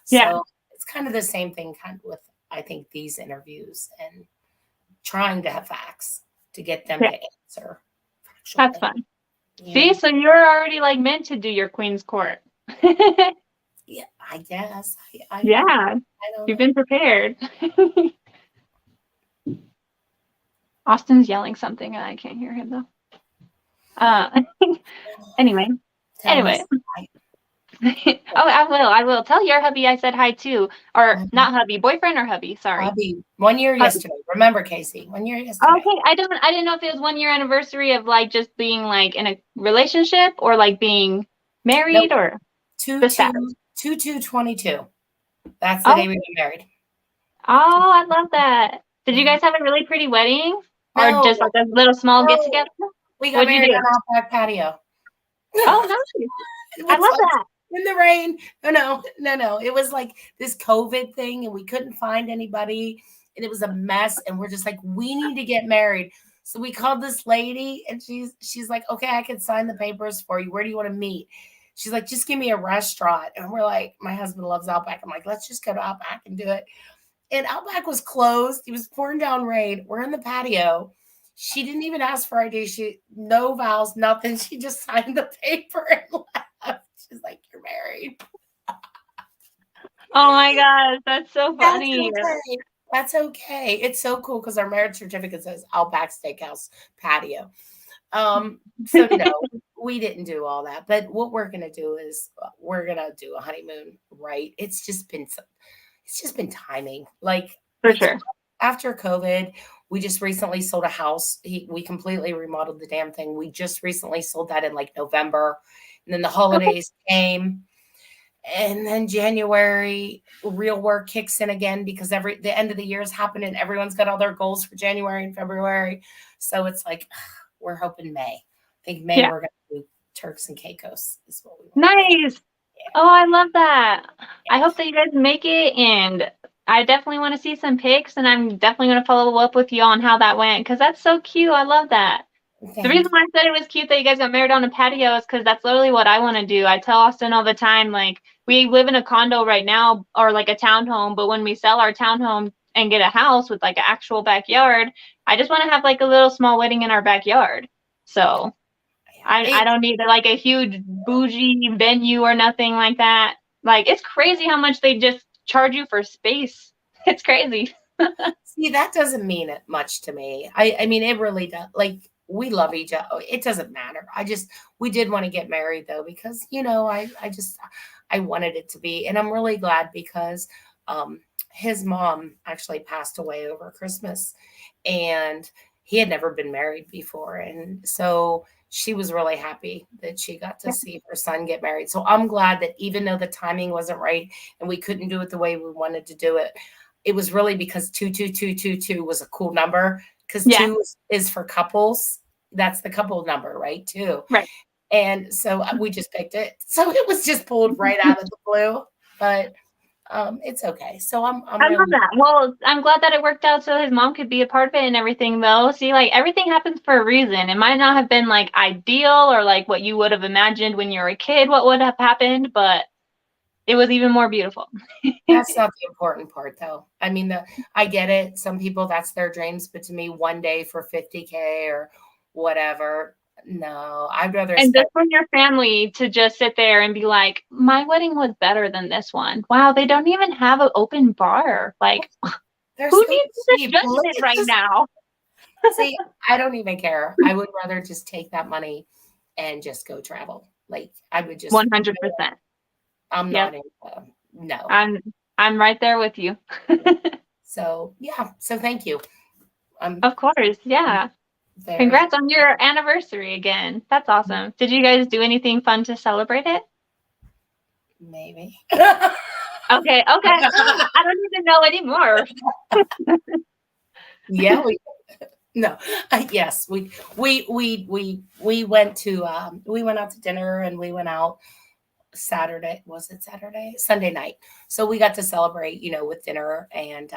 A: Yeah.
B: So it's kind of the same thing kind of with, I think, these interviews and trying to have facts to get them
A: Yeah.
B: to answer
A: That's
B: factually.
A: fun. See,
B: Yeah.
A: so you're already like meant to do your Queen's Court.
B: Yeah, I guess.
A: Yeah,
B: I don't
A: you've
B: know.
A: been prepared. Austin's yelling something and I can't hear him though. Uh, anyway,
B: Tell him I
A: anyway.
B: said hi.
A: Oh, I will. Tell your hubby I said hi too. Or not hubby, boyfriend or hubby, sorry.
B: Hubby. 1 year
A: Hubby.
B: yesterday. Remember, Casey, 1 year yesterday.
A: Okay, I didn't know if it was 1 year anniversary of like just being like in a relationship or like being
B: Nope.
A: married or the status.
B: 2/2/22. That's the
A: Oh,
B: day we got married.
A: oh, I love that. Did you
B: Yeah.
A: guys have a really pretty wedding or
B: No,
A: just like a little small get
B: no.
A: together?
B: We got
A: What'd you
B: married
A: do?
B: on our back patio.
A: Oh, nice.
B: It
A: I
B: was
A: love
B: like
A: that.
B: in the rain. No. It was like this COVID thing, and we couldn't find anybody, and it was a mess. And we're just like, we need to get married. So we called this lady, and she's like, okay, I can sign the papers for you. Where do you want to meet? She's like, just give me a restaurant. And we're like, my husband loves Outback. I'm like, let's just go to Outback and do it. And Outback was closed. It was pouring down rain. We're in the patio. She didn't even ask for ID. No vows, nothing. She just signed the paper and left. She's like, "You're married."
A: Oh my gosh, that's so
B: That's
A: funny.
B: okay. That's okay. It's so cool because our marriage certificate says Outback Steakhouse patio. So no, we didn't do all that. But what we're gonna do is we're gonna do a honeymoon, right? It's just been timing. Like
A: For sure.
B: after COVID, we just recently sold a house. We completely remodeled the damn thing. We just recently sold that in like November. And then the
A: Okay.
B: holidays came. And then January, real work kicks in again because the end of the year is happening. Everyone's got all their goals for January and February. So it's like we're hoping May. I think May
A: Yeah.
B: we're gonna do Turks and Caicos is what we want to do.
A: Nice. Oh, I love that. I hope that you guys make it, and I definitely want to see some pics, and I'm definitely going to follow up with you on how that went because that's so cute. I love that. The reason
B: Thanks.
A: why I said it was cute that you guys got married on a patio is because that's literally what I want to do. I tell Austin all the time, like, we live in a condo right now or like a townhome, but when we sell our townhome and get a house with like an actual backyard, I just want to have like a little small wedding in our backyard. So I
B: It,
A: don't need like a huge bougie venue or nothing like that. Like, it's crazy how much they just charge you for space. It's crazy.
B: See, that doesn't mean it much to me. I mean, it really does. Like, we love each other. It doesn't matter. We did want to get married though, because, I wanted it to be. And I'm really glad because his mom actually passed away over Christmas and he had never been married before. And so she was really happy that she got to see her son get married. So I'm glad that even though the timing wasn't right and we couldn't do it the way we wanted to do it, it was really because 22222 was a cool number because
A: Yeah,
B: two is for couples. That's the couple number, right? Two.
A: right.
B: And so we just picked it. So it was just pulled right out of the blue, but it's okay. So I'm
A: I love
B: really,
A: that. Well, I'm glad that it worked out so his mom could be a part of it and everything, though. See, like, everything happens for a reason. It might not have been like ideal or like what you would have imagined when you were a kid, what would have happened, but it was even more beautiful.
B: that's not the important part though. I mean, I get it. Some people, that's their dreams, but to me, one day for 50K or whatever, no, I'd rather
A: And
B: spend.
A: just for your family to just sit there and be like, my wedding was better than this one. Wow, they don't even have an open bar. Like,
B: They're
A: who
B: so
A: needs this
B: cheap. Look
A: judgment
B: at
A: right
B: this.
A: now?
B: See, I don't even care. I would rather just take that money and just go travel. Like I would just,
A: 100%.
B: I'm
A: Yep.
B: not in, no.
A: I'm I'm right there with you.
B: So yeah. So thank you. I'm
A: Of course. Yeah.
B: very
A: Congrats on your anniversary again. That's awesome. Did you guys do anything fun to celebrate it?
B: maybe.
A: Okay, okay. I don't need to know anymore.
B: Yeah, no. Yes, we went to we went out to dinner and we went out Saturday. Was it Saturday? Sunday night. So we got to celebrate, with dinner and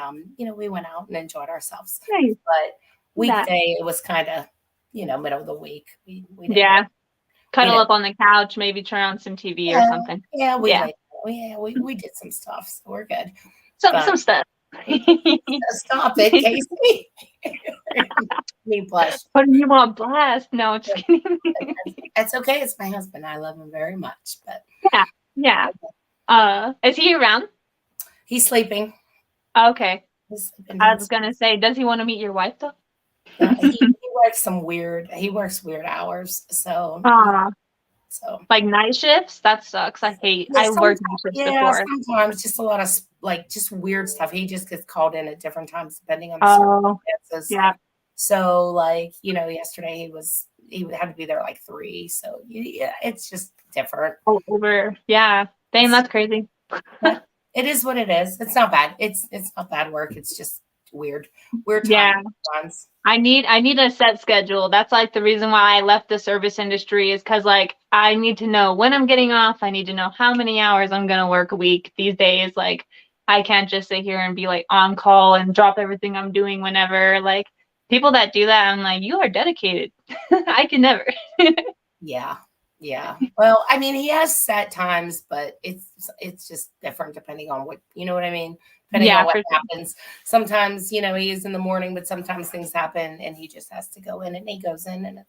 B: we went out and enjoyed ourselves.
A: Nice.
B: But
A: That.
B: weekday it was kind of, middle of the week. We didn't really
A: Yeah.
B: we
A: Cuddle
B: didn't
A: up on the couch, maybe turn on some TV or
B: yeah,
A: something.
B: yeah, we
A: Yeah.
B: like we did some stuff, so we're good.
A: Some
B: But
A: stuff.
B: stop it, Casey. Me blush.
A: What do you want, blast? No, just kidding.
B: It's okay. It's my husband. I love him very much, but
A: Yeah. Yeah. Is he around?
B: he's sleeping.
A: Okay.
B: He's sleeping
A: I was
B: downstairs.
A: gonna say, does he want to meet your wife though?
B: He works weird hours. So,
A: Uh,
B: so
A: like night shifts? That sucks.
B: yeah,
A: I worked night shifts
B: yeah,
A: before.
B: sometimes just a lot of like just weird stuff. He just gets called in at different times depending on the
A: Oh,
B: circumstances.
A: yeah.
B: So, like, yesterday he had to be there like 3. So, yeah, it's just different.
A: Over. Yeah. Damn, that's crazy.
B: But it is what it is. It's not bad. It's not bad work. It's just weird
A: Yeah.
B: times.
A: I need a set schedule. That's like the reason why I left the service industry is because like I need to know when I'm getting off. I need to know how many hours I'm gonna work a week these days. Like I can't just sit here and be like on call and drop everything I'm doing whenever. Like people that do that, I'm like, you are dedicated. I can never.
B: Yeah. Yeah. Well, I mean, he has set times, but it's just different depending on what I mean? Depending on
A: Yeah,
B: what
A: for sure.
B: happens. Sometimes, he is in the morning, but sometimes things happen and he just has to go in and he goes in and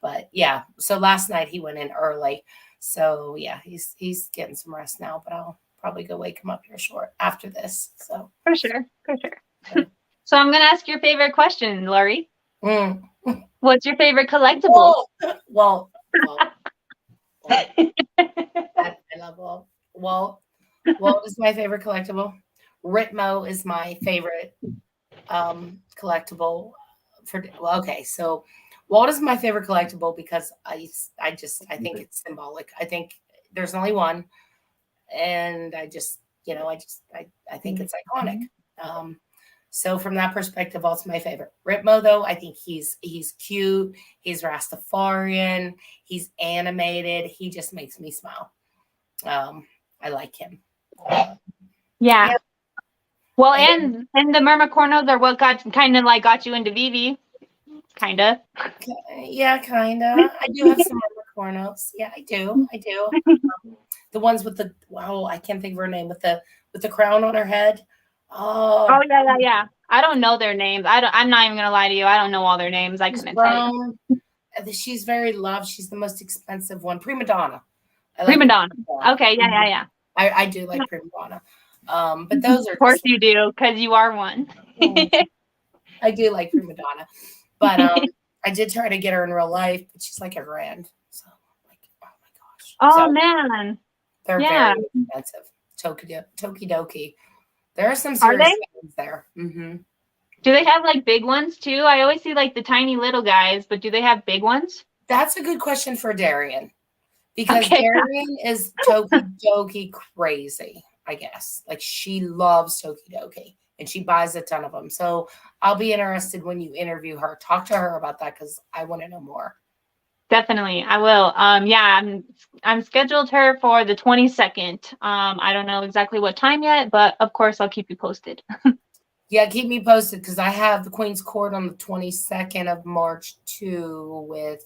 B: but yeah. So last night he went in early. So yeah, he's getting some rest now, but I'll probably go wake him up here short after this. So
A: For sure. For sure. So I'm gonna ask your favorite question, Laurie.
B: mm.
A: What's your favorite collectible?
B: Whoa. Well, I love Walt is my favorite collectible. Ritmo is my favorite collectible okay, so Walt is my favorite collectible because I think it's symbolic. I think there's only one and I think it's iconic. Um so from that perspective, Walt's my favorite. Ritmo though, I think he's cute, he's Rastafarian, he's animated, he just makes me smile. I like him.
A: Yeah.
B: Yeah,
A: Well,
B: and
A: and the Myrmicornos are what got you into Veve. Kinda.
B: Yeah, kinda. I do have some other cornos. Yeah, I do. I do. The ones with the I can't think of her name with the crown on her head.
A: Oh
B: Oh,
A: yeah, yeah, yeah. I don't know their names. I'm not even gonna lie to you. I don't know all their names. I
B: she's
A: couldn't tell you.
B: brown. She's very loved. She's the most expensive one. Prima donna. I like
A: Prima
B: the
A: donna.
B: prima donna.
A: Okay, yeah, yeah, yeah.
B: I do like prima donna. But those are
A: Of course
B: just
A: you do, because you are one.
B: I do like prima donna. But I did try to get her in real life, but she's like $1,000. So like, oh my gosh.
A: Oh
B: So
A: man.
B: they're
A: Yeah.
B: very expensive. Tokidoki. There are some
A: Are
B: serious
A: they?
B: things there.
A: Do they have like big ones too? I always see like the tiny little guys, but do they have big ones?
B: That's a good question for Darian because
A: Okay.
B: Darian is Tokidoki crazy, I guess. Like she loves Tokidoki and she buys a ton of them. So I'll be interested when you interview her. Talk to her about that because I want to know more.
A: Definitely, I will. Yeah, I'm scheduled her for the 22nd. I don't know exactly what time yet, but of course I'll keep you posted.
B: Yeah, keep me posted because I have the Queen's Court on the 22nd of March too with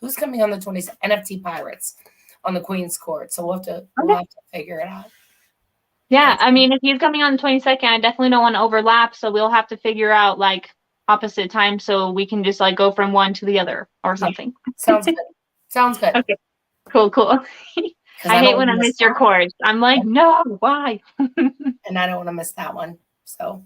B: who's coming on the 22nd? NFT Pirates on the Queen's Court. So we'll
A: Okay.
B: have to figure it out.
A: Yeah,
B: That's
A: I mean, if he's coming on the 22nd, I definitely don't want to overlap, so we'll have to figure out like opposite time so we can just like go from one to the other or something.
B: sounds good. Sounds good.
A: Okay, cool, cool.
B: Because
A: I
B: I
A: hate
B: don't
A: when
B: want
A: I
B: to miss
A: miss your
B: that.
A: course. I'm like, no, why?
B: And I don't want to miss that one. So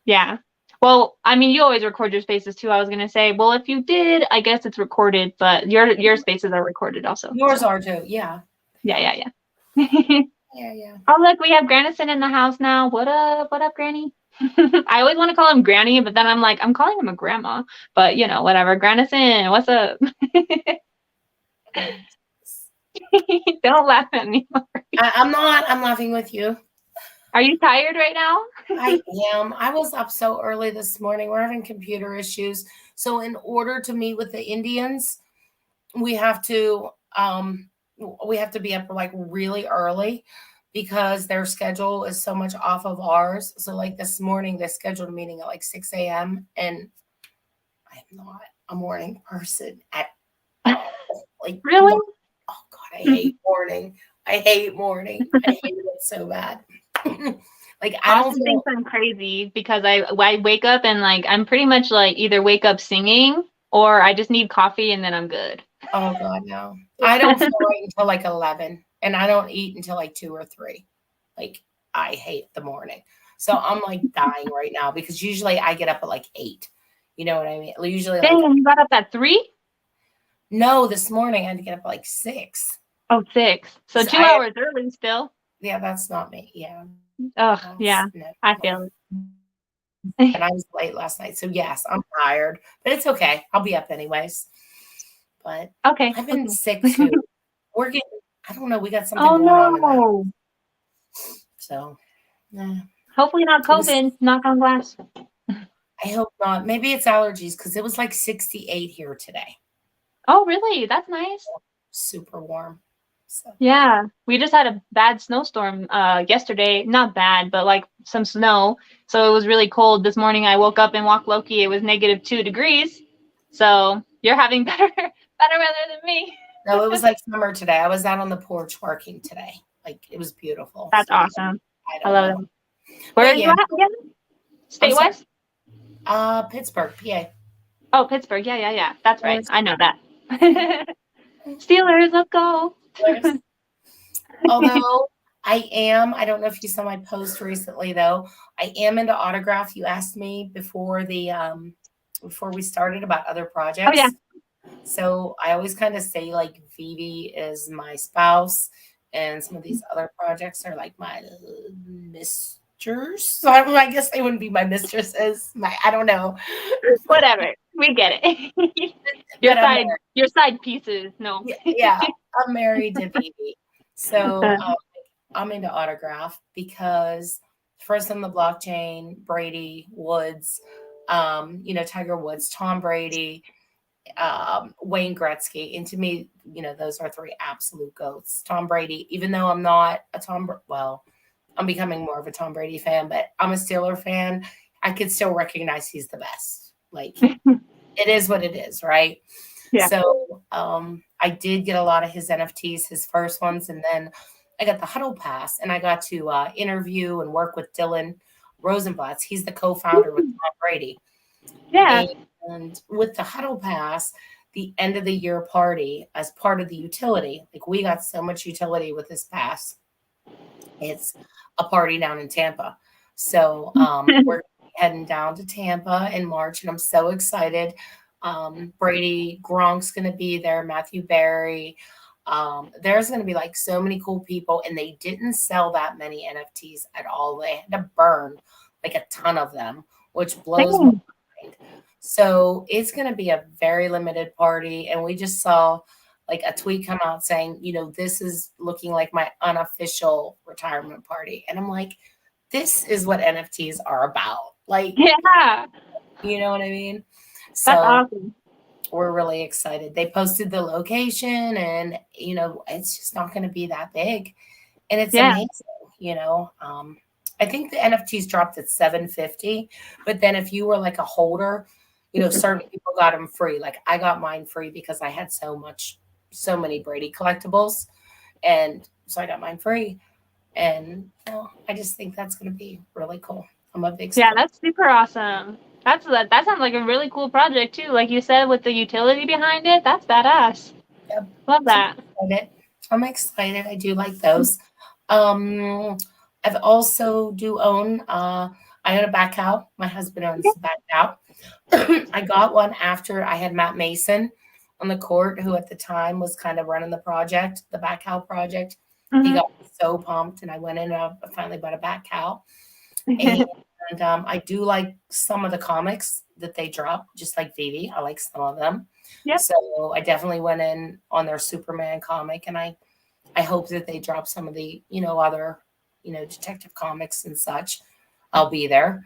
A: Yeah. Well, I mean, you always record your spaces too. I was gonna say, well, if you did, I guess it's recorded, but your spaces are recorded also.
B: yours
A: So
B: are too. Yeah.
A: yeah, yeah, yeah.
B: Yeah, yeah.
A: Oh, look, we have Granison in the house now. What up? What up, Granny? I always want to call him Granny, but then I'm like, I'm calling him a grandma. But you know, whatever. Granison, what's up? Don't laugh at me.
B: I'm not. I'm laughing with you.
A: Are you tired right now?
B: I am. I was up so early this morning. We're having computer issues. So in order to meet with the Indians, we have to be up like really early because their schedule is so much off of ours. So like this morning they scheduled a meeting at like 6 a.m. and I am not a morning person at all. Like
A: Really?
B: oh god, I hate morning. I hate morning. I hate it so bad. Like I don't
A: Austin
B: feel
A: thinks I'm crazy because I wake up and like I'm pretty much like either wake up singing or I just need coffee and then I'm good.
B: oh god, no. I don't feel right until like 11 and I don't eat until like 2 or 3. Like I hate the morning. So I'm like dying right now because usually I get up at like 8. You know what I mean? Usually like
A: Dang, you got up at 3?
B: no, this morning I had to get up at like 6.
A: Oh, 6. So
B: So
A: 2 hours early still.
B: yeah, that's not me. Yeah.
A: Oh, yeah.
B: No.
A: I feel
B: And
A: it.
B: I was late last night. So yes, I'm tired, but it's okay. I'll be up anyways. But
A: Okay.
B: I've been
A: Okay.
B: sick too. We're getting I don't know, we got something
A: Oh
B: going on in that.
A: no.
B: So yeah.
A: Hopefully not
B: It was
A: COVID. Knock on glass.
B: I hope not. Maybe it's allergies because it was like 68 here today.
A: Oh, really? That's nice.
B: Super warm. So
A: Yeah. We just had a bad snowstorm yesterday. Not bad, but like some snow. So it was really cold. This morning I woke up and walked Loki. It was -2 degrees. So you're having better weather than me.
B: no, it was like summer today. I was out on the porch working today. Like it was beautiful.
A: That's
B: So
A: awesome.
B: I
A: I
B: don't
A: love
B: know.
A: it. Where are
B: But
A: you
B: yeah,
A: at again?
B: I'm sorry.
A: State-wise?
B: Pittsburgh, PA.
A: Oh, Pittsburgh. Yeah, yeah, yeah. That's right.
B: Steelers.
A: I know that. Steelers, let's go.
B: Although I don't know if you saw my post recently though. I am into autograph. You asked me before we started about other
A: Oh yeah.
B: projects. So I always kind of say like Veve is my spouse, and some of these other projects are like my misters. So I guess they wouldn't be my mistresses. I don't know,
A: Whatever. We get it.
B: but
A: Your side pieces. No.
B: yeah, I'm married to Veve. So I'm into autograph because first on the blockchain, Brady, Woods, Tiger Woods, Tom Brady, Wayne Gretzky, and to me, those are 3 absolute goats. Tom Brady, even though I'm not a I'm becoming more of a Tom Brady fan, but I'm a Steeler fan. I could still recognize he's the best. Like, it is what it is, right?
A: Yeah.
B: So I did get a lot of his NFTs, his first ones, and then I got the Huddle Pass, and I got to interview and work with Dylan Rosenblatt. He's the co-founder with Tom Brady.
A: Yeah.
B: And with the Huddle Pass, the end of the year party as part of the utility, like we got so much utility with this pass. It's a party down in Tampa. So we're heading down to Tampa in March, and I'm so excited. Brady Gronk's going to be there, Matthew Berry. There's going to be like so many cool people, and they didn't sell that many NFTs at all. They had to burn like a ton of them, which blows my mind. So it's going to be a very limited party, and we just saw like a tweet come out saying, you know, this is looking like my unofficial retirement party. And I'm like, this is what NFTs are about. Like,
A: Yeah.
B: you know what I mean? So
A: That's awesome.
B: we're really excited. They posted the location, and, you know, it's just not going to be that big. And it's amazing, you know. I think the NFTs dropped at $750, but then if you were like a holder, you know, certain people got them free. Like I got mine free because I had so many Brady collectibles, and so I got mine free. And you know, I just think that's going to be really cool. I'm a big
A: Yeah,
B: supporter.
A: that's super awesome. That sounds like a really cool project too. Like you said, with the utility behind it, that's badass.
B: Yep.
A: Love
B: So
A: that.
B: I'm excited. I do like those. I've also do own. I own a back cow. My husband owns the back cow. I got one after I had Matt Mason on the court, who at the time was kind of running the project, the back cow project. He got so pumped, and I went in and I finally bought a back cow. And I do like some of the comics that they drop, just like Veve. I like some of them.
A: Yep.
B: So I definitely went in on their Superman comic, and I hope that they drop some of the, you know, other, you know, detective comics and such. I'll be there.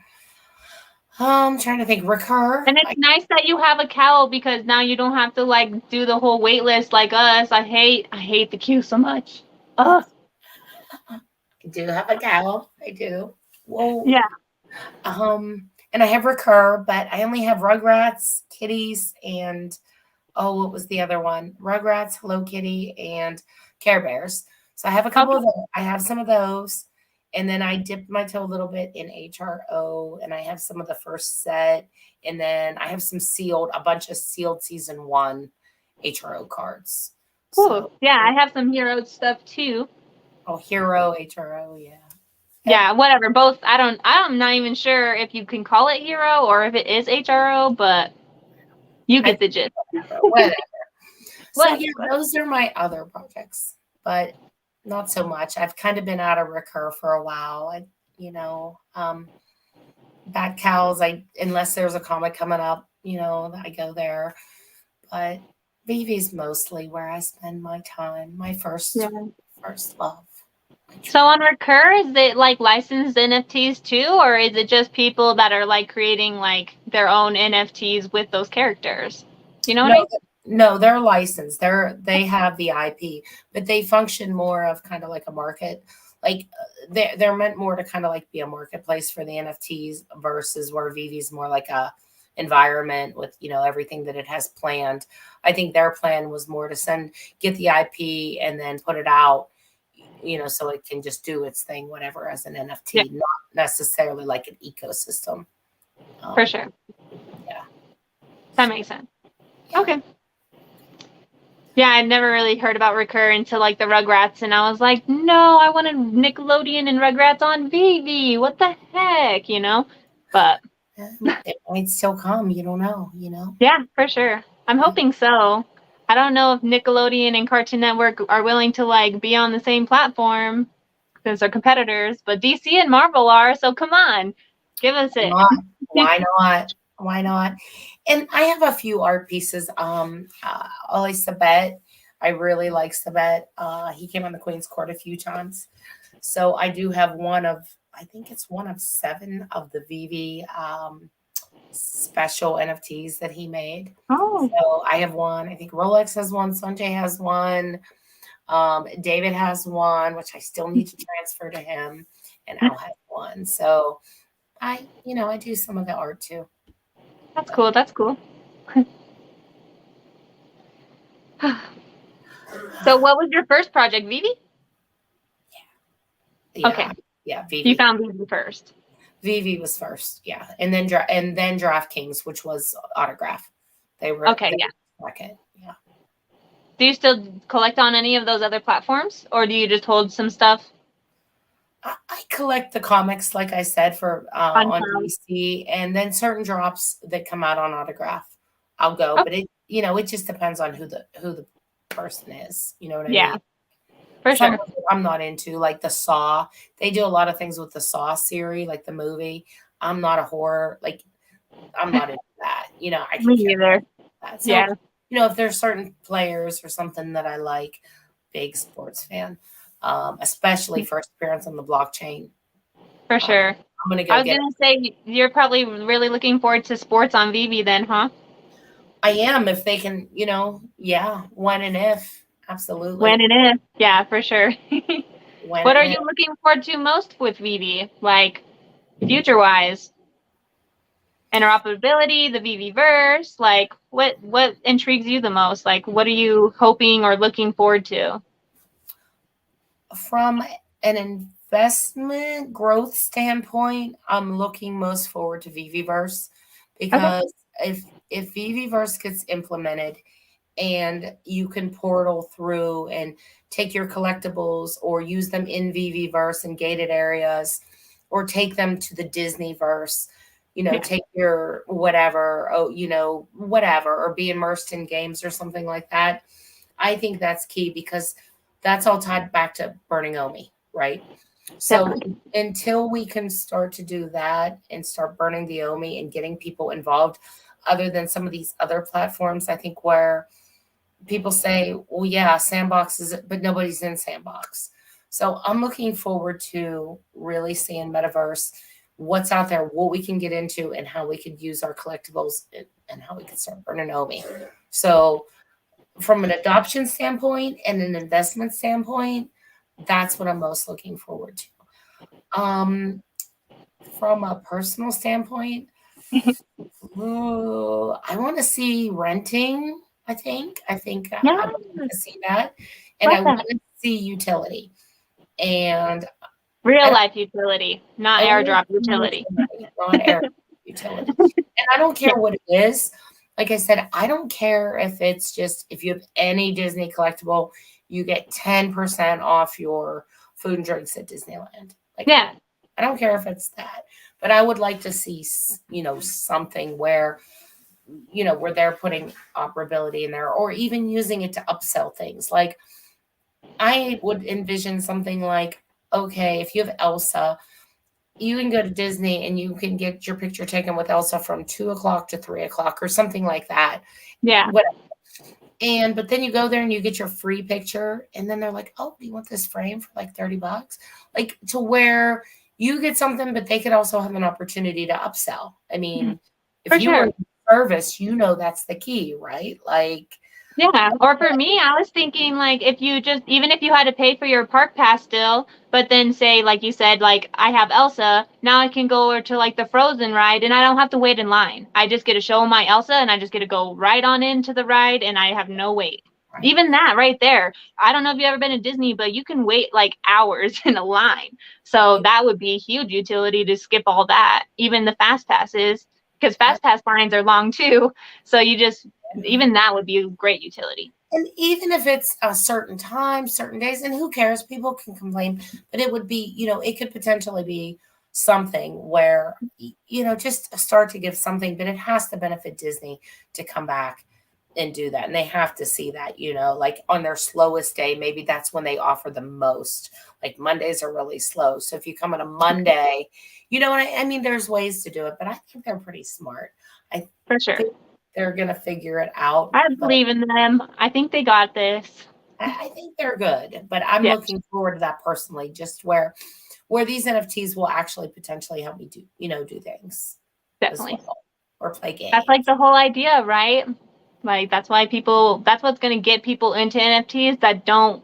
B: I'm trying to think. Recur.
A: And it's nice that you have a cowl because now you don't have to like do the whole wait list like us. I hate the queue so much. Ugh.
B: I do have a cowl. I do. Whoa.
A: Yeah.
B: And I have Recur, but I only have Rugrats, Kitties, and oh, what was the other one? Rugrats, Hello Kitty, and Care Bears. So I have a couple of those. I have some of those. And then I dipped my toe a little bit in HRO, and I have some of the first set. And then I have a bunch of sealed season 1 HRO cards.
A: Cool.
B: So,
A: yeah, I have some hero stuff too.
B: oh, Hero, HRO, yeah.
A: Yeah, whatever. Both. I'm not even sure if you can call it hero or if it is HRO, but you get the gist.
B: Whatever. So yeah, those are my other projects, but not so much. I've kind of been out of Recur for a while. You know, Bat Cows, unless there's a comic coming up, you know, I go there. But Veve's mostly where I spend my time, my first love.
A: So on Recur, is it like licensed NFTs too, or is it just people that are like creating like their own NFTs with those characters? You know what I mean?
B: No, they're licensed. They have the IP, but they function more of kind of like a market. Like they're meant more to kind of like be a marketplace for the NFTs versus where Veve's more like a environment with, you know, everything that it has planned. I think their plan was more to get the IP and then put it out, you know, so it can just do its thing, whatever, as an NFT, not necessarily like an ecosystem.
A: For sure.
B: Yeah.
A: That makes sense. Okay. Yeah, I'd never really heard about Recur until like the Rugrats, and I was like, no, I wanted Nickelodeon and Rugrats on Veve. What the heck, you know? But
B: it might still come. You don't know, you know?
A: Yeah, for sure. I'm hoping so. I don't know if Nickelodeon and Cartoon Network are willing to like be on the same platform because they're competitors, but DC and Marvel are, so come on. Give us it.
B: Why not? Why not? And I have a few art pieces. Ollie Sabet, I really like Sabet. He came on the Queen's Court a few times. So I do have I think it's one of 7 of the Veve special NFTs that he made.
A: Oh.
B: So I have one. I think Rolex has one. Sanjay has one. David has one, which I still need to transfer to him. And Al has one. So I do some of the art too.
A: That's
B: But
A: cool. That's cool. So what was your first project, Vivi?
B: yeah,
A: Okay.
B: yeah,
A: You
B: Vive.
A: found Vivi first.
B: Vive was first, yeah, and then DraftKings, which was autograph.
A: Okay,
B: they
A: yeah.
B: were second, yeah.
A: Do you still collect on any of those other platforms, or do you just hold some stuff
B: I collect the comics, like I said, for
A: on
B: on
A: cloud?
B: DC, and then certain drops that come out on autograph, I'll go.
A: Oh,
B: But it just depends on who the person is. You know what I
A: yeah,
B: mean?
A: for
B: Some
A: sure.
B: of it I'm not into, like the Saw. They do a lot of things with the Saw series, like the movie. I'm not a horror, like I'm not into that. I
A: Me
B: could care
A: either.
B: less that.
A: Yeah,
B: So, if there's certain players or something that I like, big sports fan, especially first appearance on the blockchain.
A: for
B: uh,
A: sure.
B: I'm gonna
A: I
B: go
A: was
B: get it.
A: gonna say you're probably really looking forward to sports on Vivi then, huh?
B: I am if they can, yeah, when and if.
A: When
B: Absolutely.
A: and if, yeah, for sure.
B: When
A: What
B: and
A: are
B: if.
A: you looking forward to most with Vivi, like future wise? Interoperability, the Vivi verse, like what intrigues you the most? Like what are you hoping or looking forward to?
B: From an investment growth standpoint, I'm looking most forward to Viviverse
A: Okay.
B: because if Viviverse gets implemented and you can portal through and take your collectibles or use them in Viviverse in gated areas or take them to the Disneyverse,
A: Yeah,
B: take your whatever, whatever, or be immersed in games or something like that. I think that's key because that's all tied back to burning Omi, right? So
A: definitely.
B: until we can start to do that and start burning the Omi and getting people involved, other than some of these other platforms, I think where people say, well, yeah, Sandbox is, but nobody's in Sandbox. So I'm looking forward to really seeing Metaverse, what's out there, what we can get into, and how we could use our collectibles and how we could start burning Omi. So from an adoption standpoint and an investment standpoint, that's what I'm most looking forward to. From a personal standpoint, ooh, I want to see renting. I think I would like
A: Yeah,
B: to see that, and I
A: love
B: want
A: that.
B: to see utility. And
A: Real
B: I
A: life utility, not
B: only
A: airdrop utility.
B: utility, not air utility. And I don't
A: Yeah,
B: care what it is. Like I said, I don't care if it's just if you have any Disney collectible, you get 10% off your food and drinks at Disneyland. Like
A: yeah,
B: I don't care if it's that, but I would like to see something where they're putting operability in there, or even using it to upsell things. Like I would envision something like, okay, if you have Elsa, you can go to Disney and you can get your picture taken with Elsa from 2 o'clock to 3 o'clock or something like that.
A: yeah,
B: What but then you go there and you get your free picture, and then they're like, "Oh, do you want this frame for like $30?" Like to where you get something, but they could also have an opportunity to upsell. I mean, if
A: for
B: you were
A: sure.
B: in service, that's the key, right? Like,
A: Yeah, or for me, I was thinking like if you just even if you had to pay for your park pass still, but then say like you said like I have Elsa, now I can go over to like the Frozen ride and I don't have to wait in line. I just get to show my Elsa and I just get to go right on into the ride and I have no wait.
B: right,
A: Even that right there. I don't know if you've ever been to Disney, but you can wait like hours in a line. So
B: right,
A: that would be a huge utility to skip all that. Even the fast passes, because
B: right.
A: fast pass lines are long too. So you just even that would be a great utility.
B: And even if it's a certain time, certain days, and who cares? People can complain, but it would be, it could potentially be something where, just start to give something, but it has to benefit Disney to come back and do that. And they have to see that, like on their slowest day, maybe that's when they offer the most. Like Mondays are really slow. So if you come on a Monday, what I mean, there's ways to do it, but I think they're pretty smart. I
A: For sure.
B: think they're going to figure it out.
A: I
B: But
A: believe in them. I think they got this.
B: I think they're good, but I'm
A: Yeah,
B: looking forward to that personally, just where these NFTs will actually potentially help me do things as
A: definitely.
B: well or play
A: That's like
B: games.
A: the whole idea, right? Like that's why people that's what's going to get people into NFTs that don't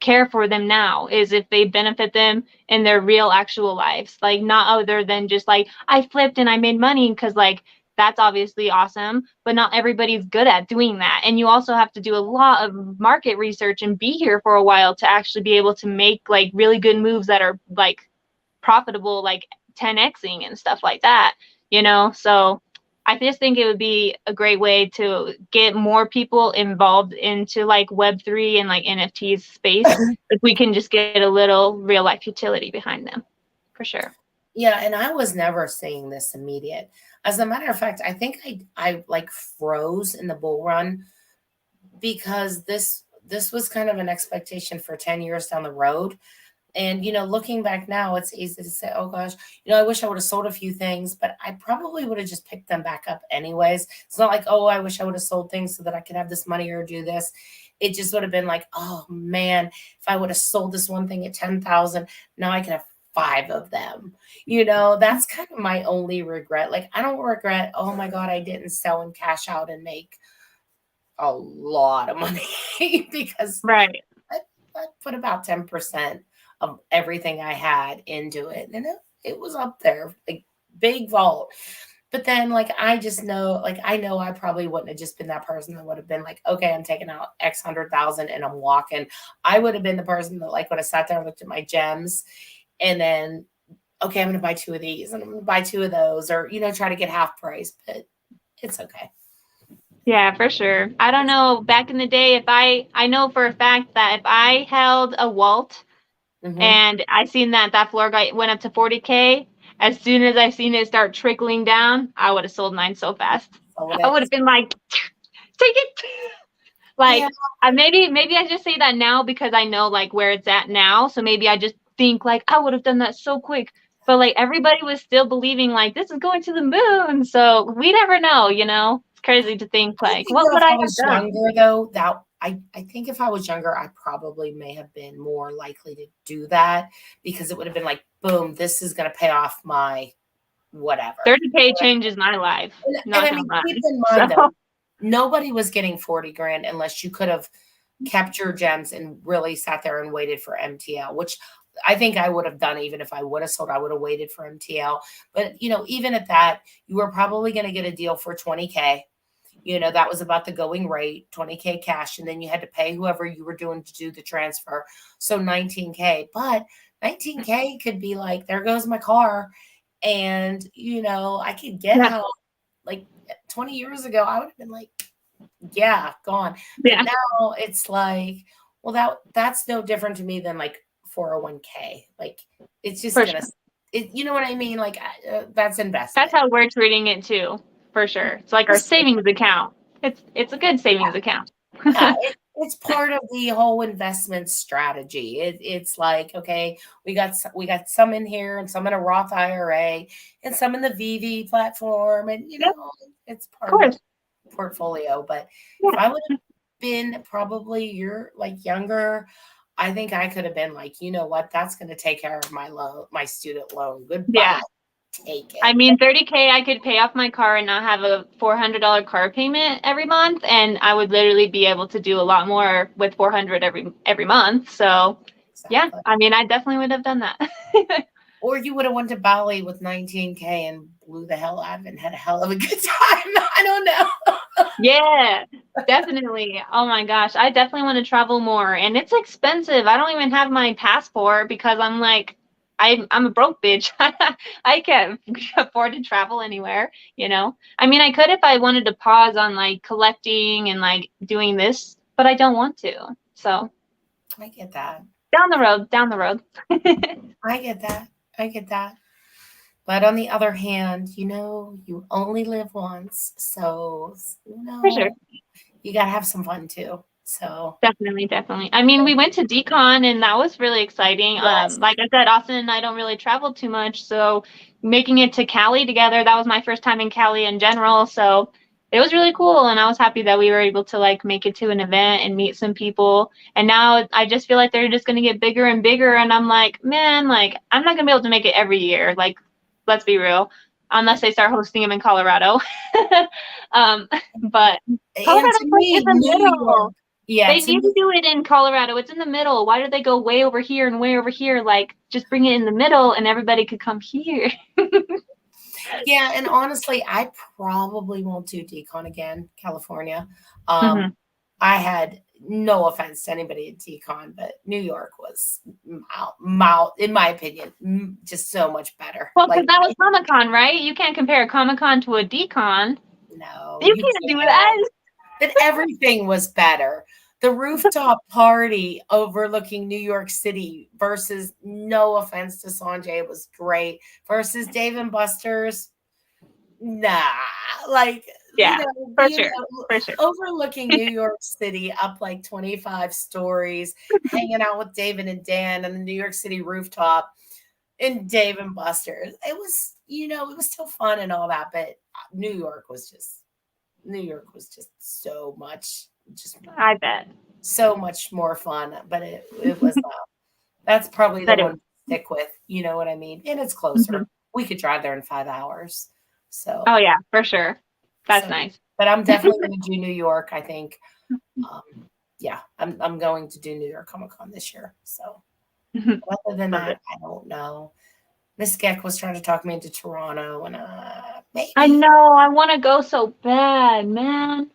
A: care for them now is if they benefit them in their real actual lives, like not other than just like I flipped and I made money, because like that's obviously awesome, but not everybody's good at doing that. And you also have to do a lot of market research and be here for a while to actually be able to make like really good moves that are like profitable, like 10xing and stuff like that, you know? So I just think it would be a great way to get more people involved into like Web3 and like NFTs space if we can just get a little real life utility behind them, for sure.
B: Yeah, and I was never seeing this immediate. As a matter of fact, I think I like froze in the bull run because this was kind of an expectation for 10 years down the road. And looking back now, it's easy to say, "Oh gosh, I wish I would have sold a few things," but I probably would have just picked them back up anyways. It's not like, "Oh, I wish I would have sold things so that I could have this money or do this." It just would have been like, "Oh man, if I would have sold this one thing at 10,000, now I can have 5 of them." That's kind of my only regret. Like, I don't regret, "Oh my God, I didn't sell and cash out and make a lot of money," because
A: Right.
B: I put about 10% of everything I had into it. And it was up there, like big vault. But then, like, I just know, like, I know I probably wouldn't have just been that person that would have been like, "Okay, I'm taking out X 100,000 and I'm walking." I would have been the person that, like, would have sat there and looked at my gems and then, "Okay, I'm going to buy 2 of these and I'm going to buy 2 of those," or, try to get half price. But it's okay.
A: Yeah, for sure. I don't know, back in the day, if I know for a fact that if I held a Walt
B: Mm-hmm.
A: and I seen that floor went up to 40K, as soon as I seen it start trickling down, I would have sold mine so fast.
B: Sold
A: I
B: it.
A: would have been like, take it.
B: Yeah,
A: Like, I maybe I just say that now because I know like where it's at now. So maybe I just think like I would have done that so quick. But like everybody was still believing like this is going to the moon. So we never know, you know? It's crazy to think
B: I
A: like
B: think
A: what
B: that
A: would
B: if
A: I
B: I
A: have
B: was
A: done?
B: younger, though, that I think if I was younger, I probably may have been more likely to do that because it would have been like, boom, this is going to pay off my whatever.
A: 30K changes my life.
B: And
A: Not
B: I
A: gonna
B: mean,
A: lie.
B: keep in
A: So
B: mind though, nobody was getting 40 grand unless you could have kept your gems and really sat there and waited for MTL, which I think I would have done even if I would have sold. I would have waited for MTL. But even at that, you were probably going to get a deal for 20K. That was about the going rate, 20K cash. And then you had to pay whoever you were doing to do the transfer. So 19K. But 19K could be like, there goes my car. And, I could get
A: yeah,
B: how, like 20 years ago, I would have been like, yeah, gone. But
A: yeah,
B: now it's like, well, that's no different to me than like 401K. Like, it's just
A: for
B: going to,
A: sure.
B: you know what I mean? Like, that's
A: That's
B: investment.
A: how we're treating it too, for sure. It's like our savings account. It's a good savings account.
B: Yeah, it's part of the whole investment strategy. It's like, okay, we got some in here and some in a Roth IRA and some in the Veve platform, and
A: Yep,
B: it's
A: of
B: part of
A: course.
B: the portfolio. But if
A: Yeah.
B: I would have been probably younger, I think I could have been like, you know what, that's going to take care of my student loan. Goodbye,
A: Yeah.
B: take
A: I
B: it.
A: mean, 30K, I could pay off my car and not have a $400 car payment every month, and I would literally be able to do a lot more with 400 every month. So, yeah,
B: Exactly.
A: I mean, I definitely would have done that.
B: Or you would have went to Bali with 19K and blew the hell out of it and had a hell of a good time. I don't know.
A: Yeah, definitely. Oh my gosh, I definitely want to travel more, and it's expensive. I don't even have my passport because I'm like, I'm a broke bitch. I can't afford to travel anywhere, you know. I mean, I could if I wanted to pause on like collecting and like doing this, but I don't want to. So
B: I get that.
A: down the road, down the road.
B: I get that. I get that. But on the other hand, you only live once. So,
A: For sure.
B: you got to have some fun too. So,
A: Definitely, definitely. I mean, we went to Decon and that was really exciting.
B: yes,
A: Like I said, Austin and I don't really travel too much, so making it to Cali together, that was my first time in Cali in general. So it was really cool, and I was happy that we were able to like make it to an event and meet some people. And now I just feel like they're just gonna get bigger and bigger, and I'm like, man, like I'm not gonna be able to make it every year. Like, let's be real, unless they start hosting them in Colorado. um, but
B: and
A: Colorado's
B: to
A: like in
B: me,
A: the
B: New York.
A: middle.
B: Yeah,
A: They
B: to
A: need to
B: me,
A: do it in Colorado. It's in the middle. Why did they go way over here and way over here? Like, just bring it in the middle and everybody could come here.
B: yeah, and honestly, I probably won't do decon again, California.
A: Hmm.
B: I had no offense to anybody at decon, but New York was in my opinion, just so much better.
A: Well,
B: Like,
A: because that was Comic Con, right? You can't compare a Comic Con to a decon.
B: no,
A: You
B: you
A: can't do
B: can't.
A: that.
B: But everything was better. The rooftop party overlooking New York City versus, no offense to Sanjay, was great. Versus Dave and Buster's, nah. Like,
A: Yeah, for sure. For sure.
B: overlooking New York City up like 25 stories, hanging out with David and Dan on the New York City rooftop in Dave and Buster's. It was, it was still fun and all that, but New York was just New York was just just
A: I bet.
B: so much more fun. But it was that's probably the
A: That it
B: one
A: was.
B: to stick with. You know what I mean? And it's
A: Hmm.
B: closer. We could drive there in 5 hours.
A: Oh
B: So
A: yeah, for sure. That's
B: so,
A: nice.
B: but I'm definitely going to do New York. I think. Um, yeah, I'm going to do New York Comic Con this year. So other than
A: Love
B: that,
A: it.
B: I don't know. Miss Geck was trying to talk me into Toronto, and
A: I
B: maybe.
A: know. I want to go so bad, man.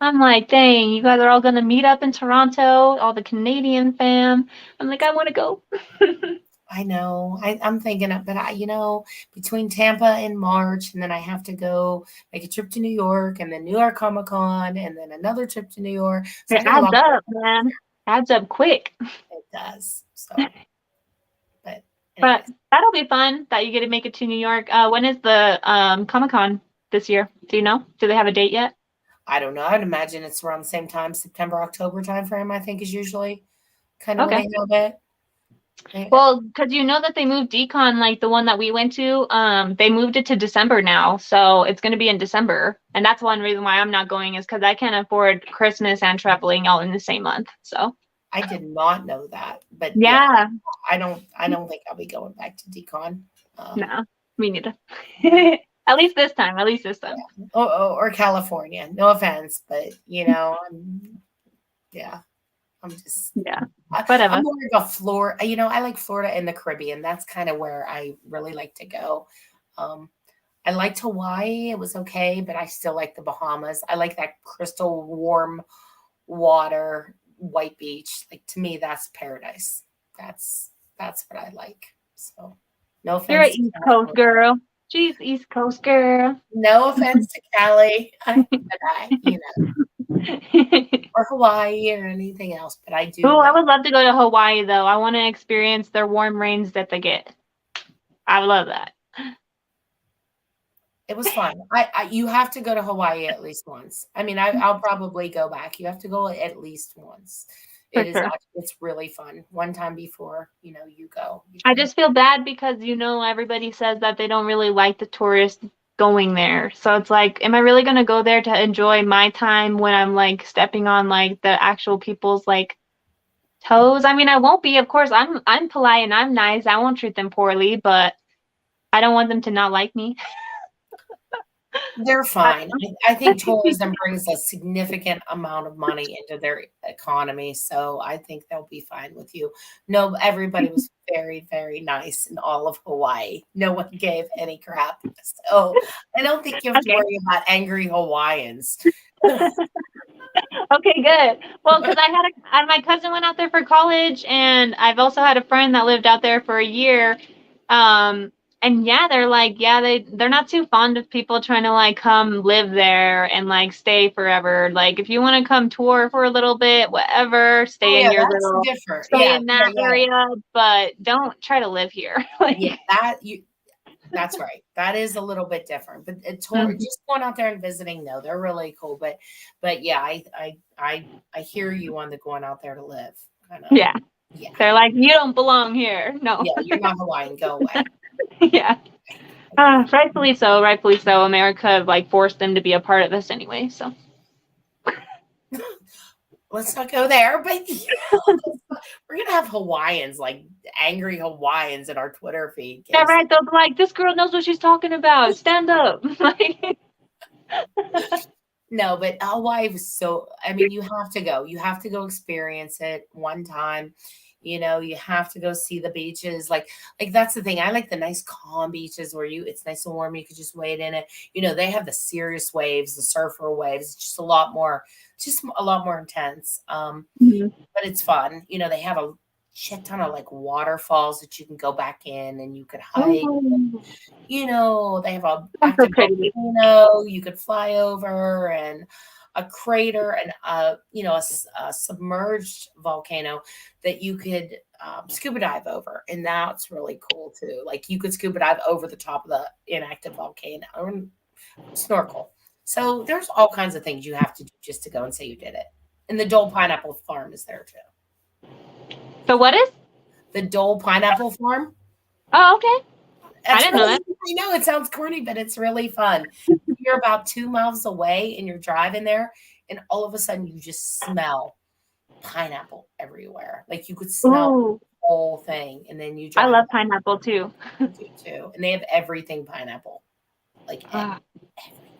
A: I'm like, dang, you guys are all gonna meet up in Toronto, all the Canadian fam. I'm like, I want to go.
B: I know. I'm thinking of, but between Tampa in March, and then I have to go make a trip to New York, and then New York Comic Con, and then another trip to New York. So
A: It
B: I got a
A: adds
B: lot going
A: up,
B: on this
A: man.
B: year.
A: Adds up quick.
B: It does. So, but
A: But
B: anyways,
A: that'll be fun that you get to make it to New York. When is the Comic Con this year? Do you know? Do they have a date yet?
B: I don't know. I'd imagine it's around the same time, September, October timeframe. I think is usually kind of when
A: Okay.
B: they have it.
A: Well, because you know that they moved Decon, like the one that we went to, they moved it to December now, so it's going to be in December, and that's one reason why I'm not going is because I can't afford Christmas and traveling all in the same month. So
B: I did not know that, but yeah,
A: yeah,
B: I don't think I'll be going back to Decon.
A: no, me neither. At least this time. At least this time.
B: Or California. No offense, but yeah, I'm just
A: Yeah,
B: I'm
A: whatever.
B: more of a Florida. I like Florida and the Caribbean. That's kind of where I really like to go. Um, I liked Hawaii. It was okay, but I still like the Bahamas. I like that crystal warm water, white beach. Like, to me, that's paradise. That's what I like. So, no
A: You're an
B: offense to
A: East Coast
B: California.
A: girl. She's East Coast girl.
B: No offense to Cali, but or Hawaii or anything else. But I do
A: Oh, I
B: like.
A: would love to go to Hawaii though. I want to experience their warm rains that they get. I would love that.
B: It was fun. You have to go to Hawaii at least once. I mean, I'll probably go back. You have to go at least once.
A: For sure.
B: It's really fun. One time before, you go. You
A: I
B: can.
A: just feel bad because everybody says that they don't really like the tourists going there. So it's like, am I really gonna go there to enjoy my time when I'm like stepping on like the actual people's like toes? I mean, I won't be. Of course, I'm polite and I'm nice. I won't treat them poorly, but I don't want them to not like me.
B: They're fine. I think tourism brings a significant amount of money into their economy, so I think they'll be fine with you. No, everybody was very, very nice in all of Hawaii. No one gave any crap. So I don't think you have to
A: Okay.
B: worry about angry Hawaiians.
A: Okay, good. Well, because my cousin went out there for college, and I've also had a friend that lived out there for a year. Um, and yeah, they're like, yeah, they're not too fond of people trying to like come live there and like stay forever. Like, if you want to come tour for a little bit, whatever,
B: Oh,
A: stay in
B: yeah,
A: your
B: that's
A: little,
B: different.
A: stay
B: Yeah,
A: in
B: yeah,
A: that
B: yeah.
A: area, but don't try to live here.
B: Yeah,
A: Like,
B: that's right. That is a little bit different. But
A: mhm.
B: just going out there and visiting, no, they're really cool. But yeah, I hear you on the going out there to live. Kind of,
A: Yeah,
B: yeah.
A: they're like, you don't belong here. No.
B: Yeah, you're not Hawaiian, go away.
A: Yeah. Rightfully so, rightfully so. America like forced them to be a part of this anyway. So
B: Let's not go there, but we're gonna have Hawaiians, like angry Hawaiians in our Twitter feed,
A: yeah,
B: Casey.
A: right. They'll be like, this girl knows what she's talking about. Stand up. Like,
B: No, but Hawaii was so, I mean, you have to go. You have to go experience it one time. You have to go see the beaches. Like that's the thing. I like the nice calm beaches where it's nice and warm. You could just wade in it. They have the serious waves, the surfer waves. It's just a lot more intense.
A: Mhm.
B: But it's fun. They have a shit ton of like waterfalls that you can go back in and you could hike.
A: Oh,
B: They have a
A: that's so
B: active
A: pretty.
B: volcano you could fly over, and a crater, and a submerged volcano that you could scuba dive over, and that's really cool too. Like you could scuba dive over the top of the inactive volcano or snorkel. So there's all kinds of things you have to do just to go and say you did it. And the Dole Pineapple Farm is there too.
A: So what is?
B: The Dole Pineapple Farm.
A: Oh, okay. I
B: That's
A: didn't know
B: really,
A: that.
B: I know it sounds corny, but it's really fun. You're about 2 miles away and you're driving there, and all of a sudden you just smell pineapple everywhere. Like you could smell
A: Ooh,
B: the whole thing, and then you
A: I
B: drive
A: love pineapple too.
B: I do too. And they have everything pineapple. Like
A: Ah,
B: everything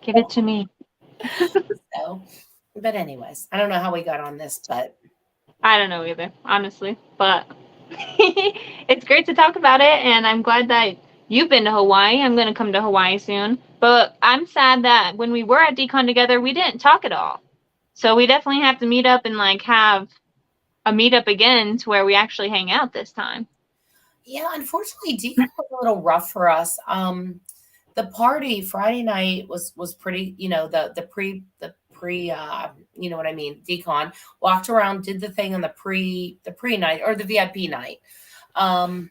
A: give it to me.
B: so. But anyways, I don't know how we got on this, but
A: I don't know either, honestly, but it's great to talk about it, and I'm glad that you've been to Hawaii. I'm going to come to Hawaii soon, but I'm sad that when we were at Decon together, we didn't talk at all. So we definitely have to meet up and like have a meetup again to where we actually hang out this time.
B: yeah, unfortunately, decon was a little rough for us. The party Friday night was pretty, the pre you know what I mean, decon walked around, did the thing on the pre night or the VIP night. Um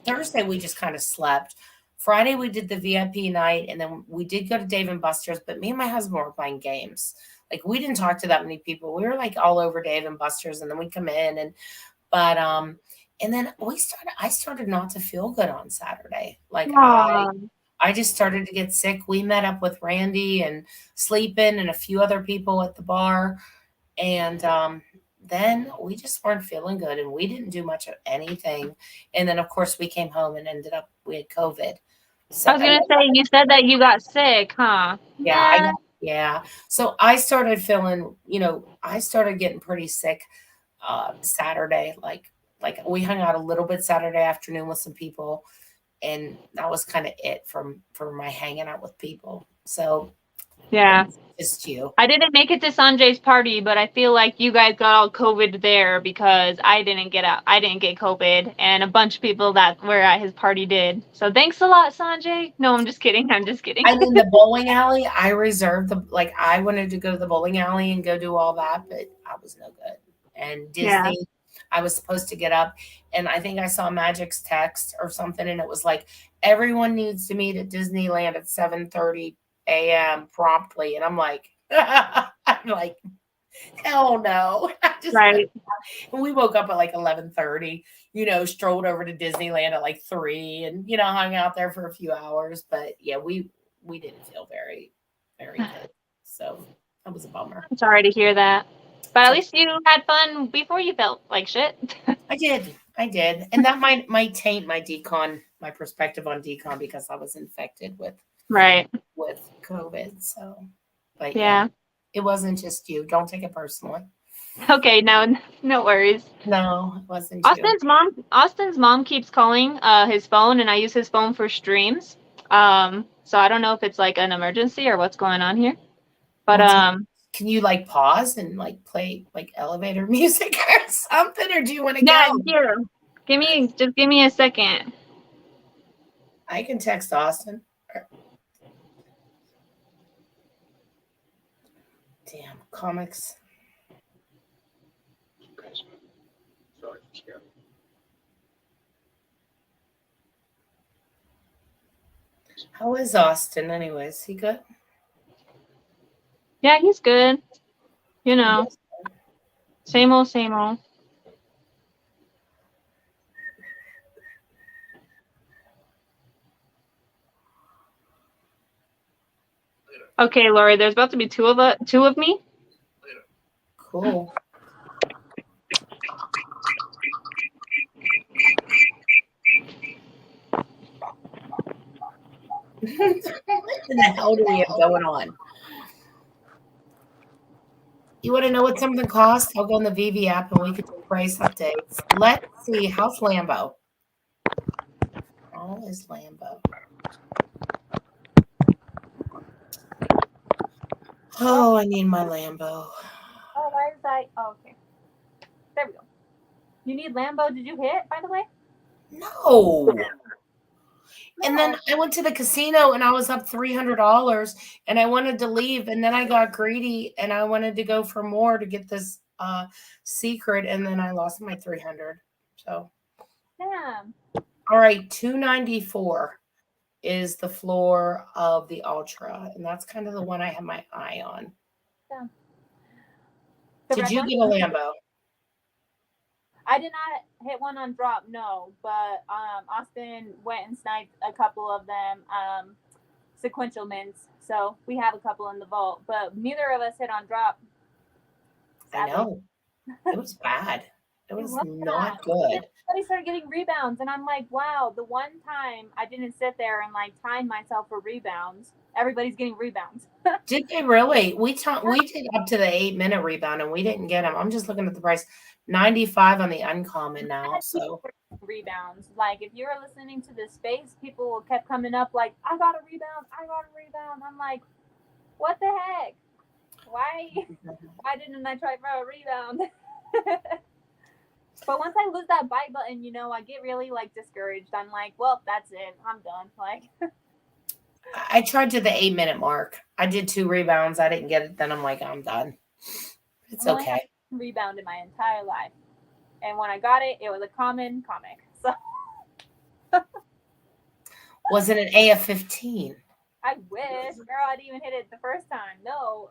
B: Thursday we just kind of slept. Friday we did the VIP night, and then we did go to Dave and Buster's, but me and my husband were playing games. Like we didn't talk to that many people. We were like all over Dave and Buster's, and then we come in but and then I started not to feel good on Saturday. Like
A: Aw,
B: I just started to get sick. We met up with Randy and Sleepin and a few other people at the bar, and then we just weren't feeling good, and we didn't do much of anything. And then of course we came home and ended up we had COVID.
A: I
B: So
A: was gonna say you said that you got sick, huh?
B: yeah,
A: Nah.
B: yeah. So I started feeling, I started getting pretty sick Saturday. Like we hung out a little bit Saturday afternoon with some people, and that was kind of it from my hanging out with people. So
A: Yeah.
B: just you.
A: I didn't make it to Sanjay's party, but I feel like you guys got all COVID there because I didn't get out. I didn't get COVID, and a bunch of people that were at his party did. So thanks a lot, Sanjay. No, I'm just kidding. I'm just kidding.
B: And in the bowling alley, I reserved I wanted to go to the bowling alley and go do all that, but I was no good. And
A: Yeah.
B: Disney, I was supposed to get up, and I think I saw Magic's text or something, and it was like everyone needs to meet at Disneyland at 7:30 a.m. promptly. And I'm like, I'm like, hell no.
A: Right.
B: And we woke up at like 11:30, strolled over to Disneyland at like 3, and hung out there for a few hours. But yeah, we didn't feel very, very good. So that was a bummer.
A: I'm sorry to hear that. But at
B: So
A: least you had fun before you felt like shit.
B: I did. And that might taint my perspective on decon, because I was infected
A: Right.
B: with COVID. So but yeah,
A: Yeah.
B: it wasn't just you. Don't take it personally.
A: Okay, no worries.
B: No, it wasn't you.
A: Austin's mom keeps calling his phone, and I use his phone for streams. So I don't know if it's like an emergency or what's going on here. But
B: Well, can you like pause and like play like elevator music or something, or do you want to
A: yeah,
B: go?
A: here. Just give me a second.
B: I can text Austin. Damn, comics. How is Austin anyways? He good?
A: Yeah, he's good. You know, same old, same old. Okay, Lori, there's about to be two of me.
B: Cool. What the hell do we have going on? You want to know what something costs? I'll go on the Veve app and we can do price updates. Let's see. How's Lambo? How is Lambo? Oh, I need my Lambo.
A: Oh, why is that? Oh, okay. There we go. You need Lambo. Did you hit, by the way?
B: No. And then I went to the casino and I was up $300 and I wanted to leave. And then I got greedy and I wanted to go for more to get this secret. And then I lost my 300. So,
A: Damn.
B: All right. 294 is the floor of the Ultra. And that's kind of the one I have my eye on.
A: Damn.
B: Did you get a Lambo?
A: I did not hit one on drop, no, but Austin went and sniped a couple of them sequential mints, so we have a couple in the vault, but neither of us hit on drop.
B: Sadly. I know. It was bad. It was not good.
A: Everybody started getting rebounds, and I'm like, wow, the one time I didn't sit there and like time myself for rebounds, everybody's getting rebounds.
B: Did they really? We did up to the 8-minute rebound, and we didn't get them. I'm just looking at the price. 95 on the uncommon now. So
A: rebounds. Like if you're listening to this space, people kept coming up like, I got a rebound. I'm like, what the heck? Why didn't I try for a rebound? But once I lose that buy button, you know, I get really like discouraged. I'm like, well, that's it. I'm done. Like
B: I tried to the 8-minute mark. I did 2 rebounds. I didn't get it. Then I'm like, I'm done. It's okay.
A: Rebound in my entire life, and when I got it, it was a common comic. So
B: was it an AF-15?
A: I wish, girl, I didn't even hit it the first time. No,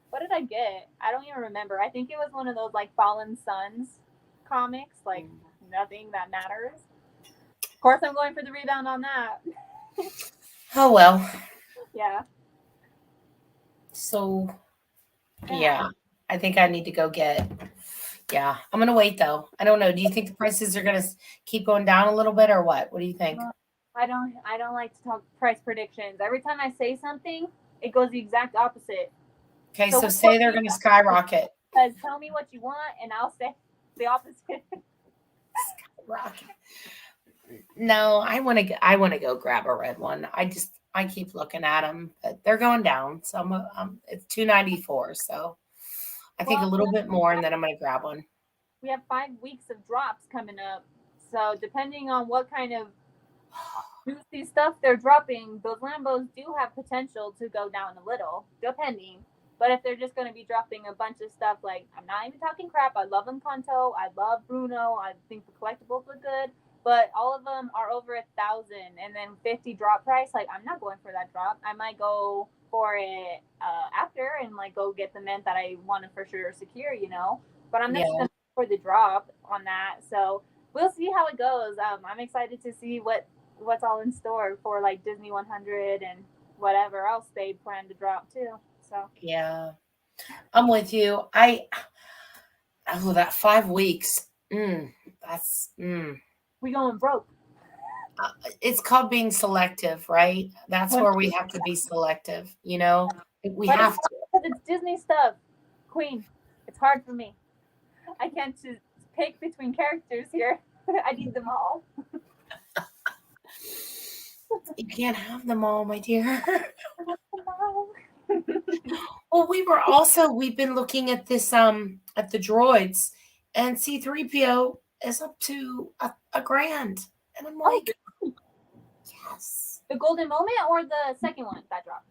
A: what did I get? I don't even remember. I think it was one of those like Fallen Sons comics, like nothing that matters. Of course, I'm going for the rebound on that.
B: Oh well.
A: Yeah.
B: So yeah. I think I need to go get. Yeah, I'm gonna wait though. I don't know. Do you think the prices are gonna keep going down a little bit, or what? What do you think?
A: I don't like to talk price predictions. Every time I say something, it goes the exact opposite.
B: Okay, so say they're gonna skyrocket.
A: Tell me what you want, and I'll say the opposite.
B: Skyrocket. No, I want to go grab a red one. I keep looking at them, but they're going down. So it's 294. So. I think a little bit more, and then I'm going to grab one.
A: We have 5 weeks of drops coming up. So depending on what kind of juicy stuff they're dropping, those Lambos do have potential to go down a little, depending. But if they're just going to be dropping a bunch of stuff, like, I'm not even talking crap. I love Encanto. I love Bruno. I think the collectibles look good. But all of them are over 1,000, and then 50 drop price. Like, I'm not going for that drop. I might go for it after and like go get the mint that I want to for sure secure, you know. But I'm not going for the drop on that. So we'll see how it goes. I'm excited to see what's all in store for like Disney 100 and whatever else they plan to drop too. So
B: yeah, I'm with you. That 5 weeks. That's
A: we going broke.
B: It's called being selective, right? That's where we have to be selective, you know. We have to.
A: Because it's Disney stuff, Queen. It's hard for me. I can't just pick between characters here. I need them all.
B: You can't have them all, my dear. Well, we've been looking at this at the droids, and C-3PO is up to a grand, and I'm like, yes.
A: The golden moment or the second one that dropped?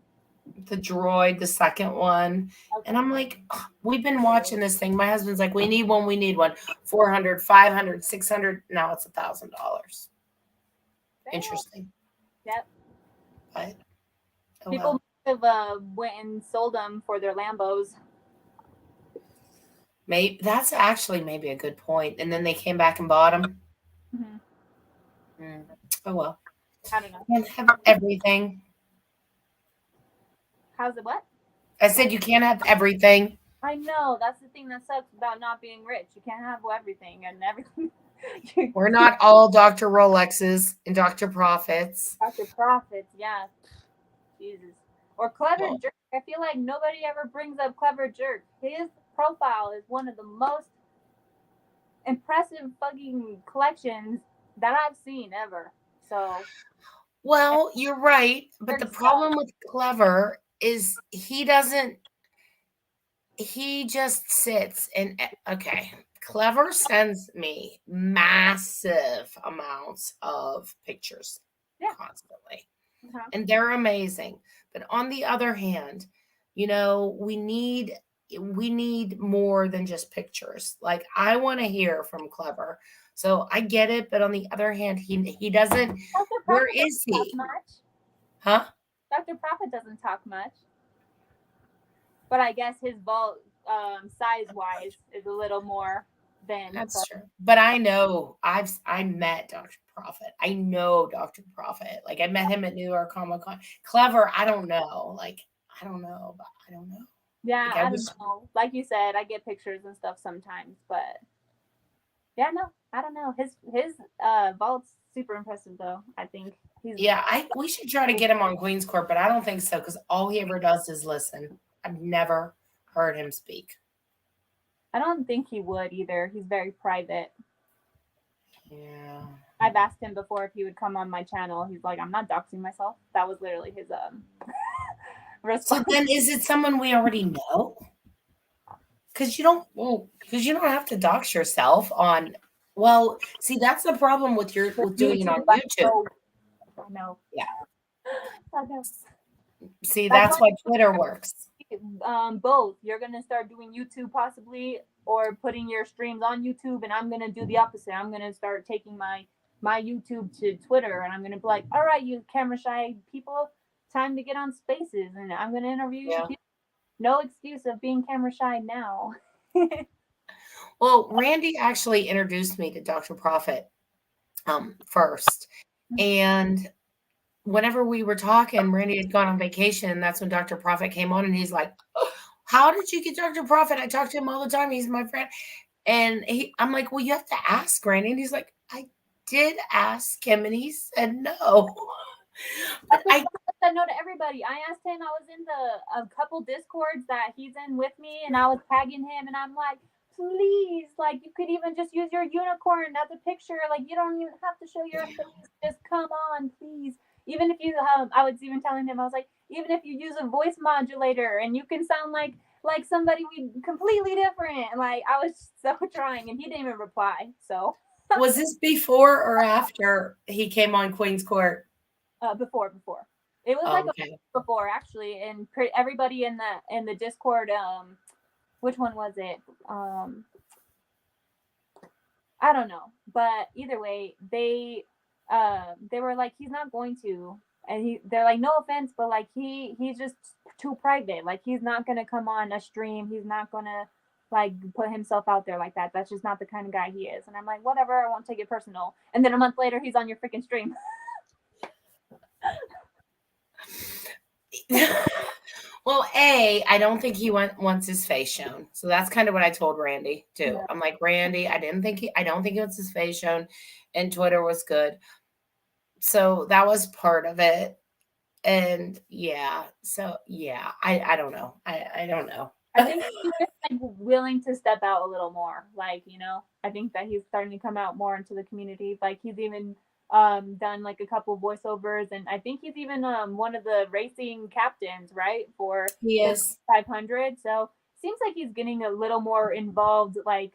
B: The droid, the second one. Okay. And I'm like, we've been watching this thing. My husband's like, we need one. 400, 500, 600. Now it's $1,000. Interesting.
A: Yep.
B: But
A: people have went and sold them for their Lambos.
B: Maybe that's actually maybe a good point. And then they came back and bought them.
A: Mm-hmm.
B: Oh well.
A: I don't know.
B: Can't have everything.
A: How's it what?
B: I said you can't have everything.
A: I know. That's the thing that sucks about not being rich. You can't have everything and everything.
B: We're not all Dr. Rolexes and Dr. Profits.
A: Dr. Profits, yeah. Jesus. Or Clever
B: Well,
A: Jerk. I feel like nobody ever brings up Clever Jerk. His profile is one of the most impressive fucking collections that I've seen ever. So,
B: well, you're right, but the
A: weird stuff.
B: problem with Clever is he just sits and okay. Clever sends me massive amounts of pictures
A: Yeah.
B: constantly,
A: Uh-huh.
B: and they're amazing. But on the other hand, we need more than just pictures. Like I want to hear from Clever. So I get it, but on the other hand, he doesn't.
A: Dr.
B: Where
A: Prophet
B: is
A: doesn't talk
B: he?
A: much.
B: Huh?
A: Dr. Prophet doesn't talk much. But I guess his vault, size wise, is a little more than
B: That's
A: Clever.
B: true. But I met Dr. Prophet. I know Dr. Prophet. Like I met him at New York Comic Con. Clever, I don't know. Like I don't know, but I don't know.
A: Yeah,
B: Like I
A: I
B: wish
A: don't know. Like you said, I get pictures and stuff sometimes, but yeah, no, I don't know. His vault's super impressive though. I think he's.
B: yeah, I we should try to get him on Queen's Court, but I don't think so because all he ever does is listen. I've never heard him speak.
A: I don't think he would either. He's very private.
B: Yeah.
A: I've asked him before if he would come on my channel. He's like, I'm not doxing myself. That was literally his
B: So
A: response.
B: then is it someone we already know? Because you don't have to dox yourself on well, see that's the problem with doing it on
A: YouTube, I
B: YouTube.
A: know. I know.
B: Yeah.
A: I know.
B: See,
A: That's
B: that's
A: why
B: why Twitter works.
A: both. You're gonna start doing YouTube possibly, or putting your streams on YouTube, and I'm gonna do the opposite. I'm gonna start taking my YouTube to Twitter, and I'm gonna be like, all right, you camera shy people, time to get on Spaces, and I'm gonna interview
B: Yeah.
A: you. No excuse of being camera shy now.
B: Well, Randy actually introduced me to Dr. Prophet first. And whenever we were talking, Randy had gone on vacation, and that's when Dr. Prophet came on and he's like, "Oh, how did you get Dr. Prophet? I talk to him all the time. He's my friend." And I'm like, well, you have to ask Randy. And he's like, I did ask him and he said no. But
A: That's what
B: I
A: I said no to everybody. I asked him. I was in a couple discords that he's in with me, and I was tagging him, and I'm like, please, like you could even just use your unicorn as a picture. Like you don't even have to show your face. Just come on, please. Even if you, I was even telling him, I was like, even if you use a voice modulator and you can sound like somebody we completely different. Like I was so trying, and he didn't even reply. So
B: was this before or after he came on Queen's Court?
A: before it was like
B: Oh,
A: a
B: okay.
A: before actually, and everybody in the Discord, which one was it? I don't know, but either way, they were like, he's not going to, and they're like, no offense, but like he's just too private. Like he's not gonna come on a stream. He's not gonna like put himself out there like that. That's just not the kind of guy he is. And I'm like, whatever, I won't take it personal. And then a month later, he's on your freaking stream.
B: Well, I don't think he wants his face shown. So that's kind of what I told Randy too.
A: Yeah.
B: I'm like, Randy, I don't think he wants his face shown, and Twitter was good. So that was part of it. And yeah, so yeah, I don't know. I don't know.
A: I think he's just like willing to step out a little more. Like, I think that he's starting to come out more into the community. Like he's even done like a couple voiceovers, and I think he's even one of the racing captains, right? For the
B: Yes.
A: 500. So seems like he's getting a little more involved, like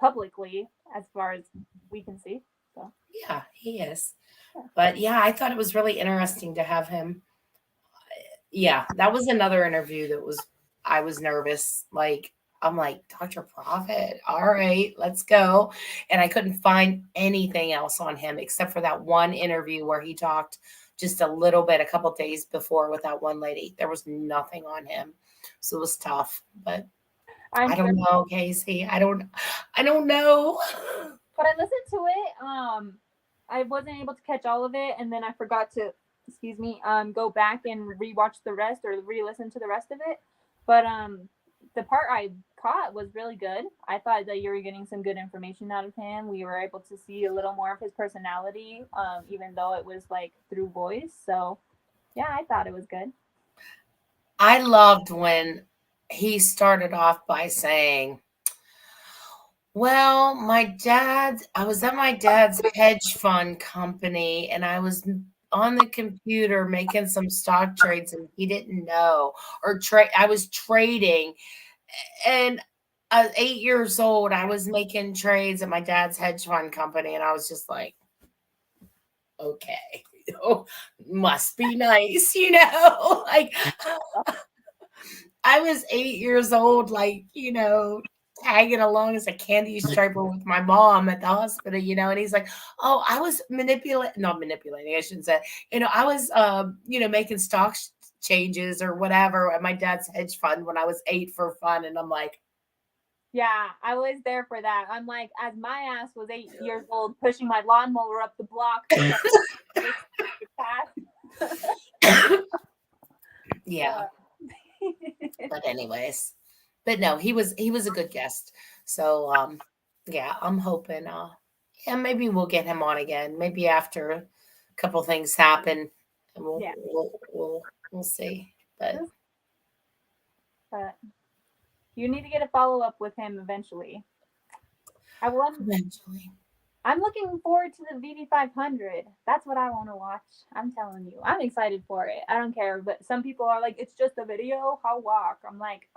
A: publicly, as far as we can see. So
B: Yeah, he is.
A: yeah.
B: But yeah, I thought it was really interesting to have him. Yeah, that was another interview that was I was nervous. Like I'm like, Dr. Prophet, all right, let's go. And I couldn't find anything else on him except for that one interview where he talked just a little bit a couple days before with that one lady. There was nothing on him. So it was tough. But
A: I'm
B: I
A: sure,
B: don't know, Casey. I don't know.
A: but I listened to it. I wasn't able to catch all of it, and then I forgot to, excuse me, go back and rewatch the rest or re-listen to the rest of it. But the part I caught was really good. I thought that you were getting some good information out of him. We were able to see a little more of his personality, even though it was like through voice. So yeah, I thought it was good.
B: I loved when he started off by saying, well, I was at my dad's hedge fund company and I was on the computer making some stock trades and he didn't know, or I was trading, and I was 8 years old. I was making trades at my dad's hedge fund company and I was just like, okay, must be nice, like I was 8 years old, tagging along as a candy striper with my mom at the hospital, and he's like, oh, I was not manipulating, I shouldn't say, I was, making stock changes or whatever at my dad's hedge fund when I was 8 for fun. And I'm like,
C: yeah, I was there for that. I'm like, as my ass was 8 years old, pushing my lawnmower up the block.
B: yeah. But anyways, but no, he was a good guest. So yeah, I'm hoping yeah, maybe we'll get him on again. Maybe after a couple things happen, and
C: Yeah.
B: we'll see. But
C: You need to get a follow up with him eventually.
B: eventually.
C: I'm looking forward to the VV 500. That's what I want to watch. I'm telling you, I'm excited for it. I don't care, but some people are like, it's just a video. How walk? I'm like,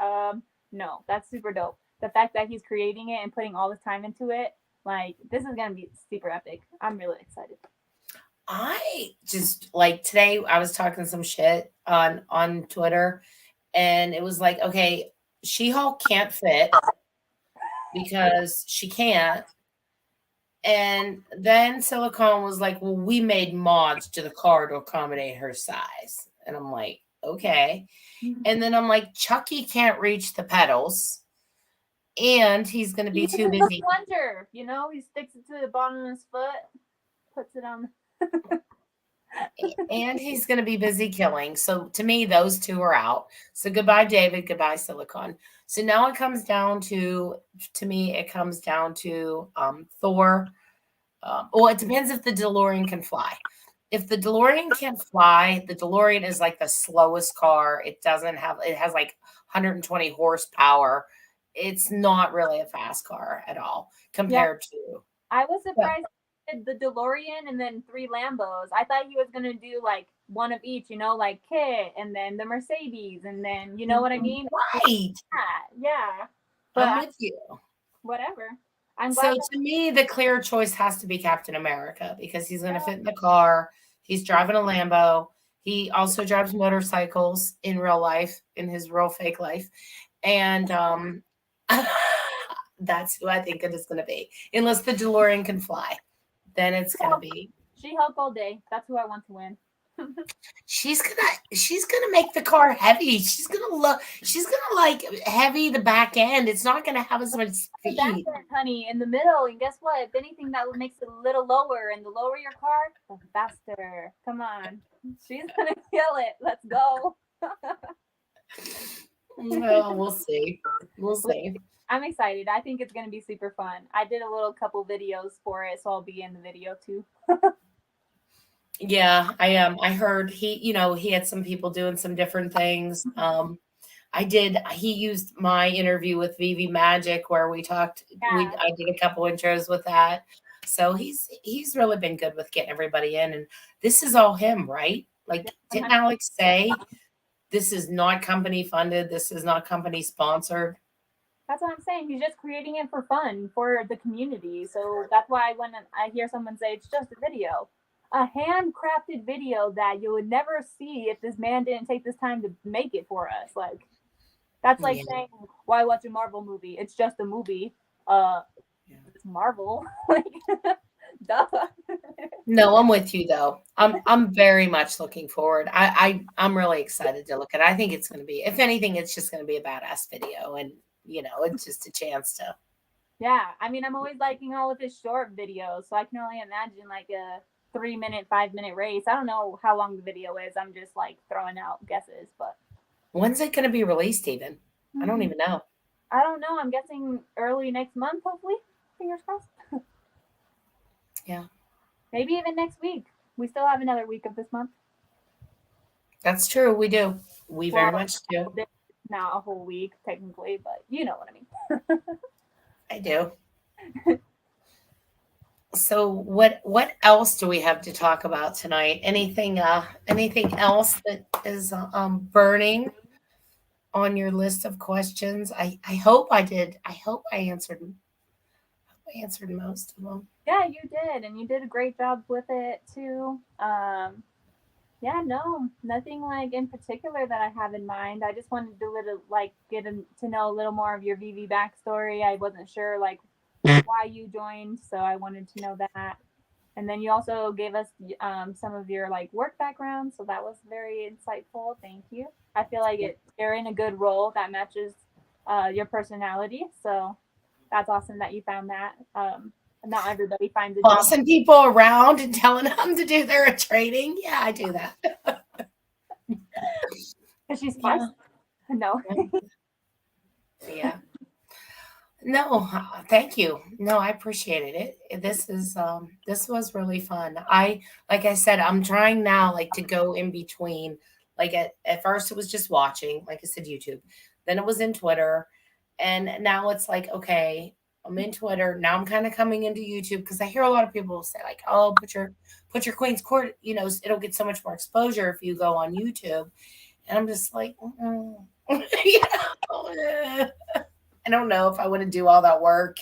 C: no, that's super dope. The fact that he's creating it and putting all this time into it, like, this is gonna be super epic. I'm really excited.
B: I just like today I was talking some shit on Twitter, and it was like, okay, She-Hulk can't fit because she can't. And then Silicone was like, well, we made mods to the car to accommodate her size. And I'm like, okay. And then I'm like, Chucky can't reach the pedals. And he's going to be too busy.
C: Plunger, he sticks it to the bottom of his foot, puts it on.
B: And he's going to be busy killing. So to me, those two are out. So goodbye, David. Goodbye, Silicone. So now it comes down to me, it comes down to Thor. Well, it depends if the DeLorean can fly. If the DeLorean can't fly, the DeLorean is like the slowest car. It has like 120 horsepower. It's not really a fast car at all compared to.
C: I was surprised the DeLorean and then 3 Lambos. I thought he was gonna do like one of each, like Kit and then the Mercedes and then you know what I mean?
B: Right.
C: Yeah.
B: But I'm with you.
C: Whatever.
B: So to me, the clear choice has to be Captain America because he's going to fit in the car. He's driving a Lambo. He also drives motorcycles in real life, in his real fake life. And that's who I think it is going to be. Unless the DeLorean can fly, then it's going to be
C: She-Hulk all day. That's who I want to win.
B: She's gonna make the car heavy. She's gonna like heavy the back end. It's not gonna have as much speed.
C: The back end, honey, in the middle. And guess what? If anything, that makes it a little lower. And the lower your car, the faster. Come on, she's gonna kill it. Let's go.
B: Well, we'll see. We'll see.
C: I'm excited. I think it's gonna be super fun. I did a little couple videos for it, so I'll be in the video too.
B: Yeah, I heard he had some people doing some different things. He used my interview with Veve Magic where we talked.
C: Yeah.
B: I did a couple intros with that. So he's really been good with getting everybody in, and this is all him, right? Like, didn't Alex say this is not company funded, this is not company sponsored?
C: That's what I'm saying. He's just creating it for fun for the community. So that's why when I hear someone say it's just a video, a handcrafted video that you would never see if this man didn't take this time to make it for us. Like, that's like saying, why watch a Marvel movie? It's just a movie. It's Marvel. Like, duh.
B: No, I'm with you though. I'm very much looking forward. I'm really excited to look at it. I think it's going to be, if anything, it's just going to be a badass video, and it's just a chance to.
C: Yeah, I mean, I'm always liking all of his short videos, so I can only imagine like a 3-minute, 5-minute race. I don't know how long the video is. I'm just like throwing out guesses, but
B: when's it going to be released even? I don't even know.
C: I don't know. I'm guessing early next month, hopefully. Fingers crossed.
B: Yeah.
C: Maybe even next week. We still have another week of this month.
B: That's true. We do. We very much do.
C: It's not a whole week technically, but you know what I mean.
B: I do. So what else do we have to talk about tonight? Anything else that is burning on your list of questions? I hope I did. I answered most of them.
C: Yeah, you did, and you did a great job with it too. Yeah, no, nothing like in particular that I have in mind. I just wanted to to know a little more of your VV backstory. I wasn't sure like why you joined, so I wanted to know that. And then you also gave us some of your like work background, so that was very insightful. Thank you. I feel like you're in a good role that matches your personality, so that's awesome that you found that. Not everybody finds a job.
B: Bossing people around and telling them to do their training. Yeah, I do that.
C: Because she's spicy. Yeah. No.
B: Yeah. No, thank you. No, I appreciated it. This was really fun. Like I said, I'm trying now like to go in between. Like at first it was just watching, like I said, YouTube. Then it was in Twitter. And now it's like, okay, I'm in Twitter. Now I'm kind of coming into YouTube because I hear a lot of people say, like, oh, put your Queen's Court, it'll get so much more exposure if you go on YouTube. And I'm just like, I don't know if I want to do all that work.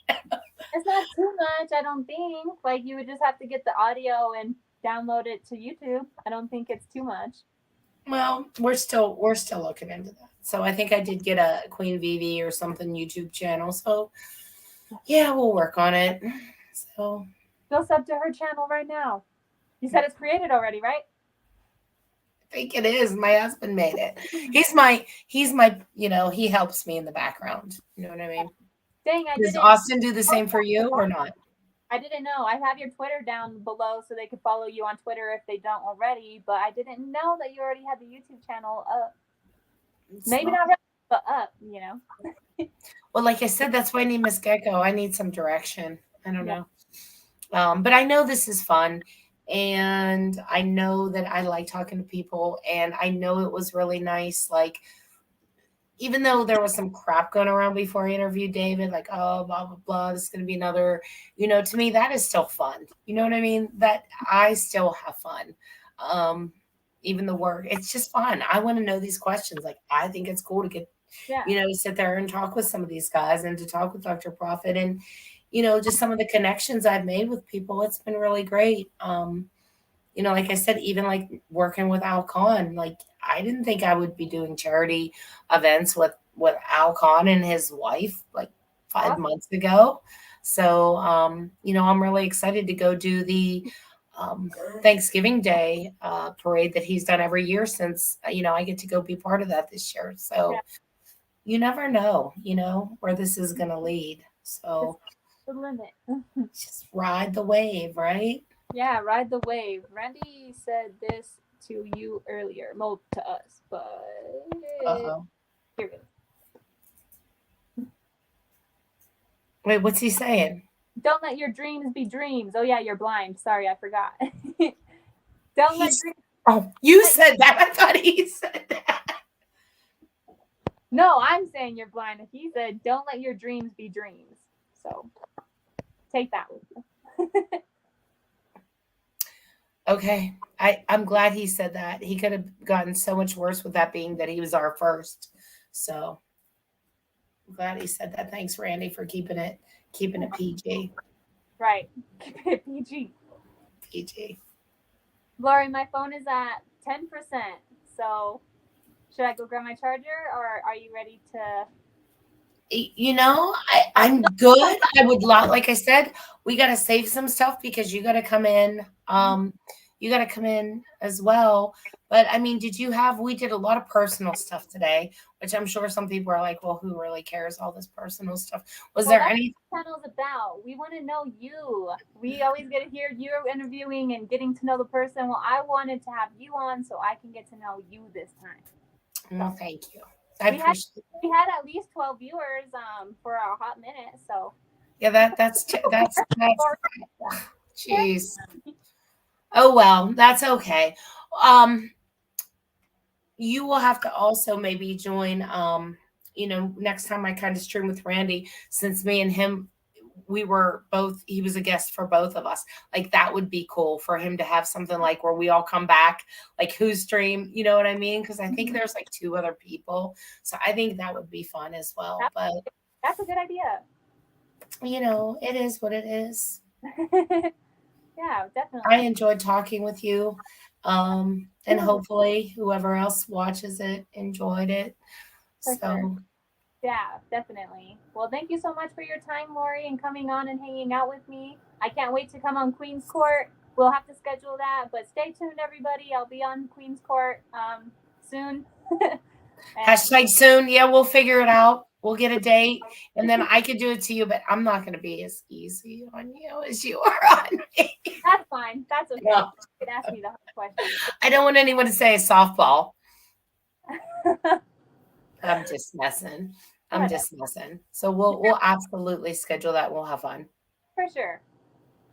C: It's not too much, I don't think. Like you would just have to get the audio and download it to YouTube. I don't think it's too much.
B: Well, we're still looking into that. So I think I did get a QueenVeve or something YouTube channel. So yeah, we'll work on it. So
C: go sub to her channel right now. You said it's created already, right?
B: I think it is. My husband made it. He's my, he helps me in the background. You know what I mean?
C: Dang,
B: Does Austin do the same for you or not?
C: I didn't know. I have your Twitter down below so they could follow you on Twitter if they don't already, but I didn't know that you already had the YouTube channel up. Maybe not ready, but up,
B: Well, like I said, that's why I need Miss Gecko. I need some direction. I don't know. But I know this is fun. And I know that I like talking to people. And I know it was really nice. Like, even though there was some crap going around before I interviewed David, like, oh, blah, blah, blah, this is going to be another, to me, that is still fun. You know what I mean? That I still have fun. Even the work, it's just fun. I want to know these questions. Like, I think it's cool to get, sit there and talk with some of these guys and to talk with Dr. Prophet and, just some of the connections I've made with people. It's been really great. Like I said, even like working with Al Cohn, like I didn't think I would be doing charity events with Al Cohn and his wife like 5 months ago. So, I'm really excited to go do the Thanksgiving Day parade that he's done every year since, I get to go be part of that this year. So you never know, where this is going to lead. So
C: the limit.
B: Just ride the wave, right?
C: Yeah, ride the wave. Randy said this to you earlier, well, to us, but here it is.
B: Wait, what's he saying?
C: Don't let your dreams be dreams. Oh yeah, you're blind. Sorry, I forgot. Don't let dreams.
B: Oh, you said that. I thought he said that.
C: No, I'm saying you're blind. He said, "Don't let your dreams be dreams." So take that with you.
B: Okay. I'm glad he said that. He could have gotten so much worse with that being that he was our first. So I'm glad he said that. Thanks, Randy, for keeping it PG.
C: Right. Keep it PG.
B: PG.
C: Lori, my phone is at 10%. So should I go grab my charger or are you ready to?
B: I'm good. I would like I said, we got to save some stuff because you got to come in. You got to come in as well. But I mean, we did a lot of personal stuff today, which I'm sure some people are like, well, who really cares all this personal stuff? Was there any
C: channel's about? We want to know you. We always get to hear you interviewing and getting to know the person. Well, I wanted to have you on so I can get to know you this time.
B: Well, thank you.
C: We had at least 12 viewers for a hot minute, so
B: yeah, that's jeez. Oh well, that's okay. you will have to also maybe join, next time I kind of stream with Randy, since me and him, he was a guest for both of us. Like that would be cool for him to have something like where we all come back, like who stream, you know what I mean? Because I think there's like 2 other people. So I think that would be fun as well. But
C: That's a good idea.
B: it is what it is.
C: Yeah, definitely.
B: I enjoyed talking with you. And hopefully whoever else watches it enjoyed it.
C: For
B: So
C: sure. Yeah, definitely. Well, thank you so much for your time, Lori, and coming on and hanging out with me. I can't wait to come on Queen's Court. We'll have to schedule that, but stay tuned, everybody. I'll be on Queen's Court soon.
B: hashtag soon. Yeah, we'll figure it out. We'll get a date, and then I could do it to you, but I'm not going to be as easy on you as you are on me.
C: That's fine. That's okay.
B: No.
C: You can ask me the hard questions.
B: I don't want anyone to say softball. I'm just messing. So we'll absolutely schedule that. We'll have fun.
C: For sure.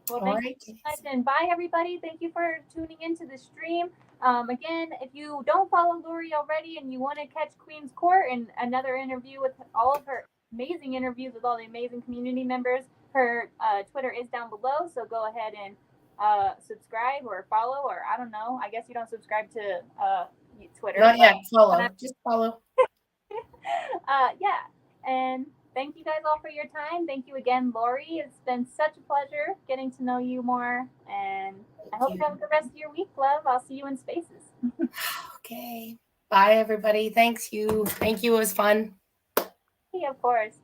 C: Well, thank you so much, and bye, everybody. Thank you for tuning into the stream. Again, if you don't follow Lori already and you want to catch Queen's Court and another interview with all of her amazing interviews with all the amazing community members, her Twitter is down below. So go ahead and subscribe or follow, or I don't know. I guess you don't subscribe to Twitter.
B: Not yet. Follow. Just follow.
C: Yeah. And thank you guys all for your time. Thank you again, Lori. It's been such a pleasure getting to know you more. And I hope you have a good rest of your week, love. I'll see you in spaces.
B: Okay. Bye, everybody. Thank you. It was fun.
C: Yeah, of course.